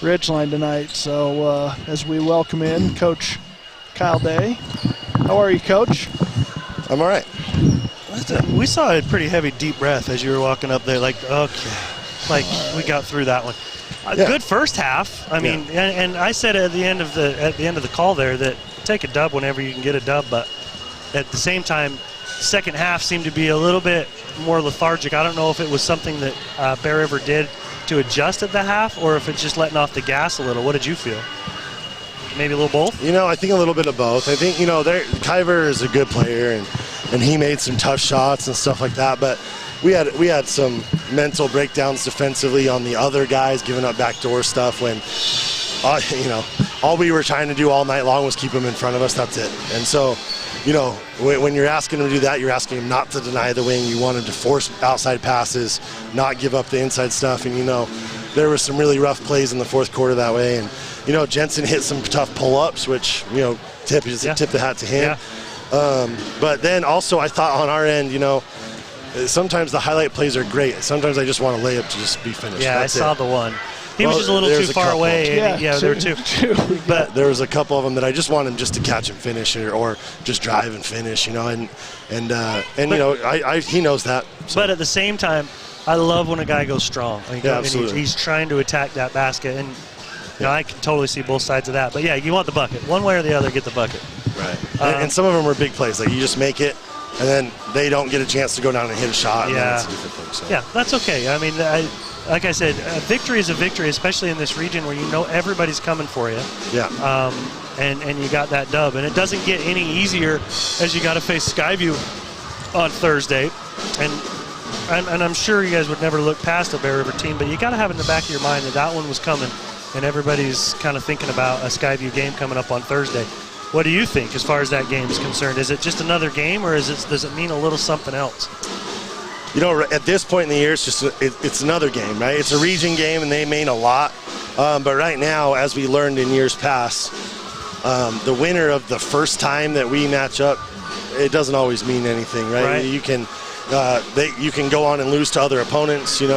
Ridgeline tonight. So as we welcome in Coach Kyle Day. How are you, Coach? I'm all right. We saw a pretty heavy deep breath as you were walking up there, like, okay, like we got through that one. Good first half. I mean, and I said at the end of the call there that take a dub whenever you can get a dub, but at the same time, second half seemed to be a little bit more lethargic. I don't know if it was something that Bear River did to adjust at the half, or if it's just letting off the gas a little. What did you feel? Maybe a little both? I think a little bit of both. I think, Kyver is a good player, and he made some tough shots and stuff like that, but we had some mental breakdowns defensively on the other guys, giving up backdoor stuff when, all we were trying to do all night long was keep them in front of us. That's it. And so, when you're asking them to do that, you're asking them not to deny the wing. You wanted to force outside passes, not give up the inside stuff. And, there were some really rough plays in the fourth quarter that way. And, Jensen hit some tough pull-ups, which, tip the hat to him. Yeah. But then also I thought on our end, sometimes the highlight plays are great. Sometimes I just want a layup to just be finished. Yeah, That's I saw the one. He was just a little too far away. Yeah, there were two. But there was a couple of them that I just want him just to catch and finish, or just drive and finish, he knows that. So. But at the same time, I love when a guy goes strong. Absolutely. He's trying to attack that basket, and I can totally see both sides of that. But yeah, you want the bucket, one way or the other. Get the bucket. Right. And some of them are big plays. Like you just make it, and then they don't get a chance to go down and hit a shot. And then it's a different thing, so. Yeah, that's okay. I mean, like I said, a victory is a victory, especially in this region where everybody's coming for you. Yeah. And you got that dub. And it doesn't get any easier as you got to face Skyview on Thursday. And I'm sure you guys would never look past a Bear River team, but you got to have in the back of your mind that one was coming, and everybody's kind of thinking about a Skyview game coming up on Thursday. What do you think as far as that game is concerned? Is it just another game, or does it mean a little something else? At this point in the year, it's another game, right? It's a region game, and they mean a lot. But right now, as we learned in years past, the winner of the first time that we match up, it doesn't always mean anything, right? You can go on and lose to other opponents, and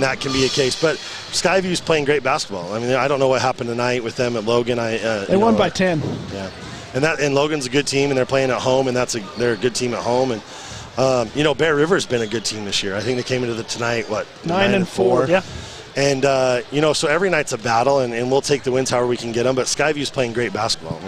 that can be a case. But Skyview's playing great basketball. I mean, I don't know what happened tonight with them at Logan. They won by 10. Yeah, and Logan's a good team, and they're playing at home, and they're a good team at home. And Bear River's been a good team this year. I think they came into the tonight 9-4. Yeah. And, so every night's a battle, and we'll take the wins however we can get them. But Skyview's playing great basketball,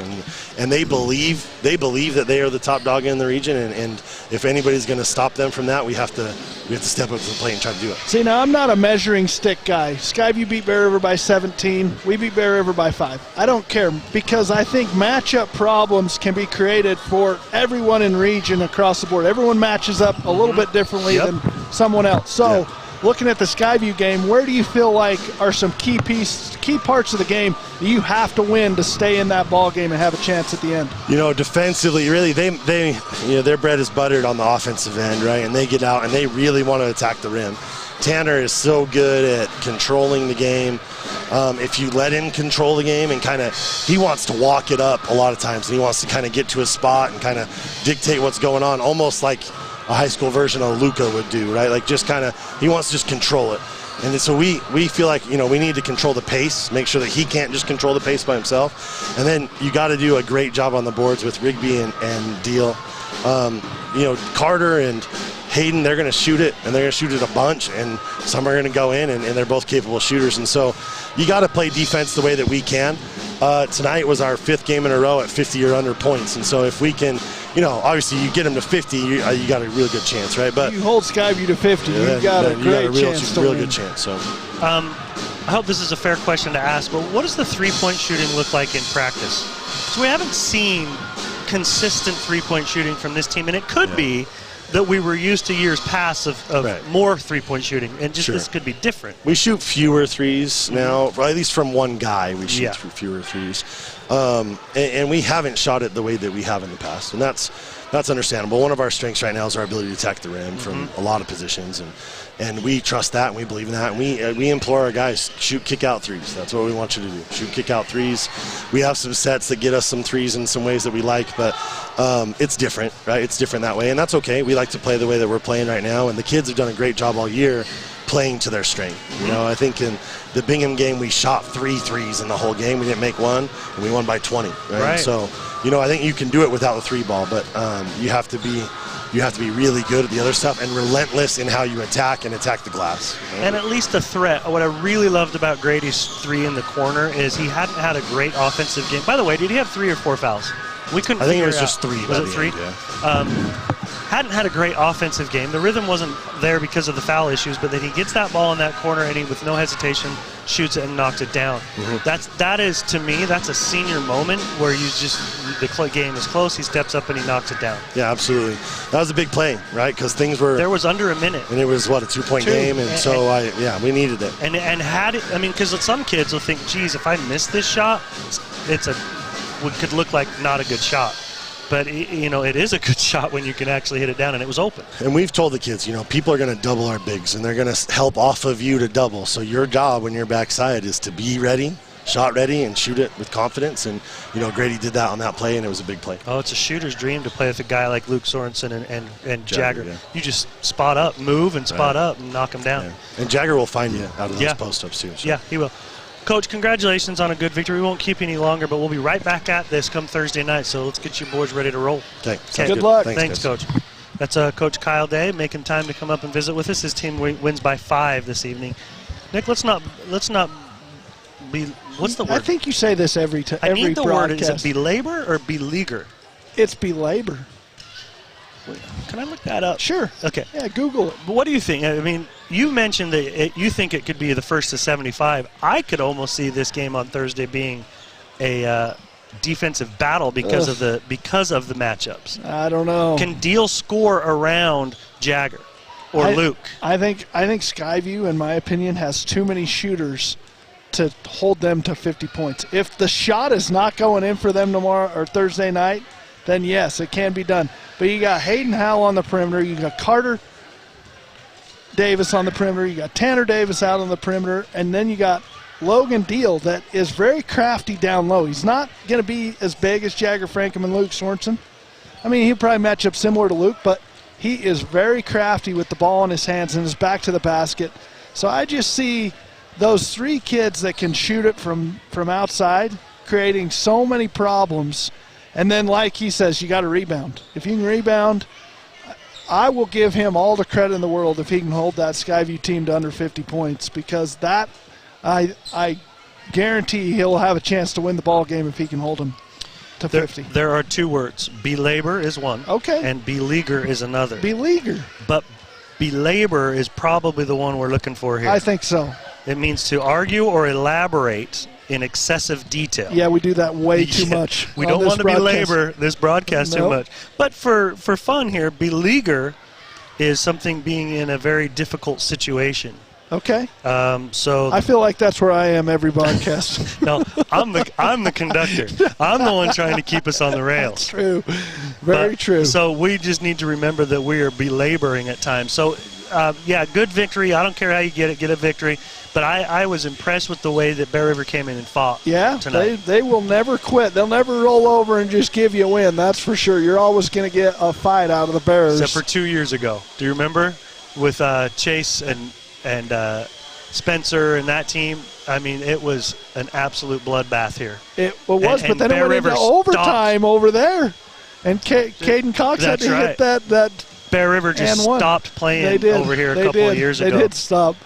and they believe that they are the top dog in the region. And if anybody's going to stop them from that, we have to step up to the plate and try to do it. See, now I'm not a measuring stick guy. Skyview beat Bear River by 17. We beat Bear River by 5. I don't care, because I think matchup problems can be created for everyone in region across the board. Everyone matches up a little bit differently than someone else. So. Yeah. Looking at the Skyview game, where do you feel like are some key parts of the game that you have to win to stay in that ball game and have a chance at the end? Defensively, really, they their bread is buttered on the offensive end, right? And they get out and they really want to attack the rim. Tanner is so good at controlling the game. If you let him control the game and he wants to walk it up a lot of times, and he wants to kind of get to a spot and kind of dictate what's going on, almost like a high school version of Luca would do, right? Like he wants to just control it. And so we feel like, we need to control the pace, make sure that he can't just control the pace by himself. And then you got to do a great job on the boards with Rigby and Deal. Carter and Hayden, they're going to shoot it, and they're going to shoot it a bunch, and some are going to go in, and they're both capable shooters. And so you got to play defense the way that we can. Tonight was our 5th game in a row at 50 or under points. And so if we can, obviously you get them to 50, you got a real good chance, right? But you hold Skyview to 50, you've got a great chance to real win. Good chance. So, I hope this is a fair question to ask, but what does the three-point shooting look like in practice? So we haven't seen consistent three-point shooting from this team, and it could be that we were used to years past of more three-point shooting, and just this could be different. We shoot fewer threes now, or at least from one guy we shoot fewer threes. And we haven't shot it the way that we have in the past, and that's That's understandable. One of our strengths right now is our ability to attack the rim from a lot of positions, and we trust that and we believe in that. And we implore our guys, shoot kick-out threes. That's what we want you to do. Shoot kick-out threes. We have some sets that get us some threes in some ways that we like, but it's different, right? It's different that way, and that's okay. We like to play the way that we're playing right now, and the kids have done a great job all year playing to their strength. You know, I think in the Bingham game we shot 3 threes in the whole game. We didn't make one, and we won by 20. Right? So, you know, I think you can do it without the 3 ball, but you have to be really good at the other stuff and relentless in how you attack the glass. You know? And at least a threat. What I really loved about Grady's 3 in the corner is he hadn't had a great offensive game. By the way, did he have 3 or 4 fouls? We couldn't. I think it was just 3. Was it 3? Yeah. Hadn't had a great offensive game. The rhythm wasn't there because of the foul issues, but then he gets that ball in that corner and he, with no hesitation, shoots it and knocks it down. That is, to me, that's a senior moment where the game is close, he steps up and he knocks it down. Yeah, absolutely. That was a big play, right? Because things were... There was under a minute. And it was, what, a 2-point game? And so, we needed it. And had it, I mean, because some kids will think, geez, if I miss this shot, could look like not a good shot. But, you know, it is a good shot when you can actually hit it down, and it was open. And we've told the kids, you know, people are going to double our bigs, and they're going to help off of you to double. So your job when you're backside is to be ready, shot ready, and shoot it with confidence. And, you know, Grady did that on that play, and it was a big play. Oh, it's a shooter's dream to play with a guy like Luke Sorensen and Jagger. Yeah. You just spot up, move, and spot up and knock him down. Yeah. And Jagger will find you out of those post-ups, too. So. Yeah, he will. Coach, congratulations on a good victory. We won't keep you any longer, but we'll be right back at this come Thursday night, so let's get you boys ready to roll. Okay. Good luck. Thanks, Coach. That's Coach Kyle Day making time to come up and visit with us. His team wins by 5 this evening. Nick, let's not be. What's the word? I think you say this every time. I need the broadcast. word. Is it belabor or beleaguer? It's belabor. Can I look that up? Sure. Okay. Yeah, Google it. But what do you think? I mean, you mentioned that you think it could be the first to 75. I could almost see this game on Thursday being a defensive battle because of the matchups. I don't know. Can Deal score around Jagger or Luke? I think Skyview, in my opinion, has too many shooters to hold them to 50 points. If the shot is not going in for them tomorrow or Thursday night, then yes, it can be done. But you got Hayden Howell on the perimeter. You got Carter Davis on the perimeter. You got Tanner Davis out on the perimeter. And then you got Logan Deal that is very crafty down low. He's not going to be as big as Jagger Frankham and Luke Sorensen. I mean, he'll probably match up similar to Luke, but he is very crafty with the ball in his hands and his back to the basket. So I just see those 3 kids that can shoot it from outside creating so many problems. And then, like he says, you got to rebound. If you can rebound, I will give him all the credit in the world if he can hold that Skyview team to under 50 points, because that I guarantee he'll have a chance to win the ball game if he can hold them to 50. There are 2 words. Belabor is one. Okay. And beleaguer is another. Beleaguer. But belabor is probably the one we're looking for here. I think so. It means to argue or elaborate in excessive detail. Yeah, we do that way too much. We don't want to belabor this broadcast too much. But for fun here, beleaguer is something being in a very difficult situation. Okay. So I feel like that's where I am every broadcast. No, I'm the conductor. I'm the one trying to keep us on the rails. That's true. Very true. So we just need to remember that we are belaboring at times. So, good victory. I don't care how you get a victory. But I was impressed with the way that Bear River came in and fought tonight. They will never quit. They'll never roll over and just give you a win, that's for sure. You're always going to get a fight out of the Bears. Except for 2 years ago. Do you remember? With Chase and Spencer and that team, I mean, it was an absolute bloodbath here. It was, but then it went into overtime over there. And Caden Cox had to hit that Bear River just stopped playing over here a couple of years ago. They did stop.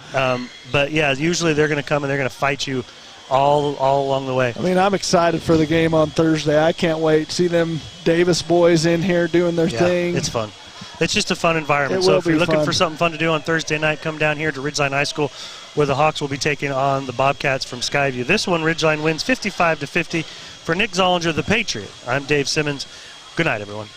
But, yeah, usually they're going to come and they're going to fight you all along the way. I mean, I'm excited for the game on Thursday. I can't wait. See them Davis boys in here doing their thing. It's fun. It's just a fun environment. So if you're looking for something fun to do on Thursday night, come down here to Ridgeline High School, where the Hawks will be taking on the Bobcats from Skyview. This one, Ridgeline wins 55-50. For Nick Zollinger, the Patriot, I'm Dave Simmons. Good night, everyone.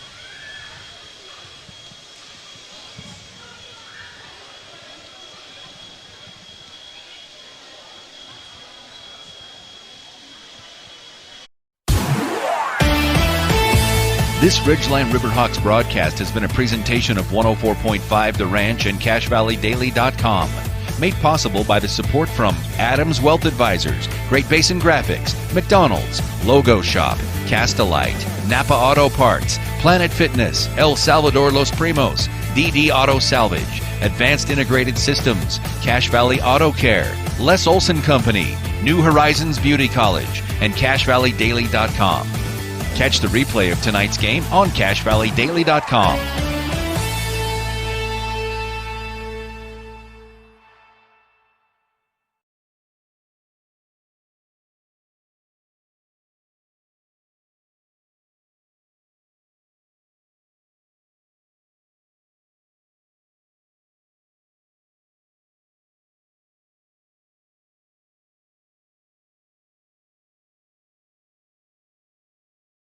This Ridgeline Riverhawks broadcast has been a presentation of 104.5 The Ranch and CashValleyDaily.com. Made possible by the support from Adams Wealth Advisors, Great Basin Graphics, McDonald's, Logo Shop, Castelite, Napa Auto Parts, Planet Fitness, El Salvador Los Primos, DD Auto Salvage, Advanced Integrated Systems, Cache Valley Auto Care, Les Olson Company, New Horizons Beauty College, and CashValleyDaily.com. Catch the replay of tonight's game on CashValleyDaily.com.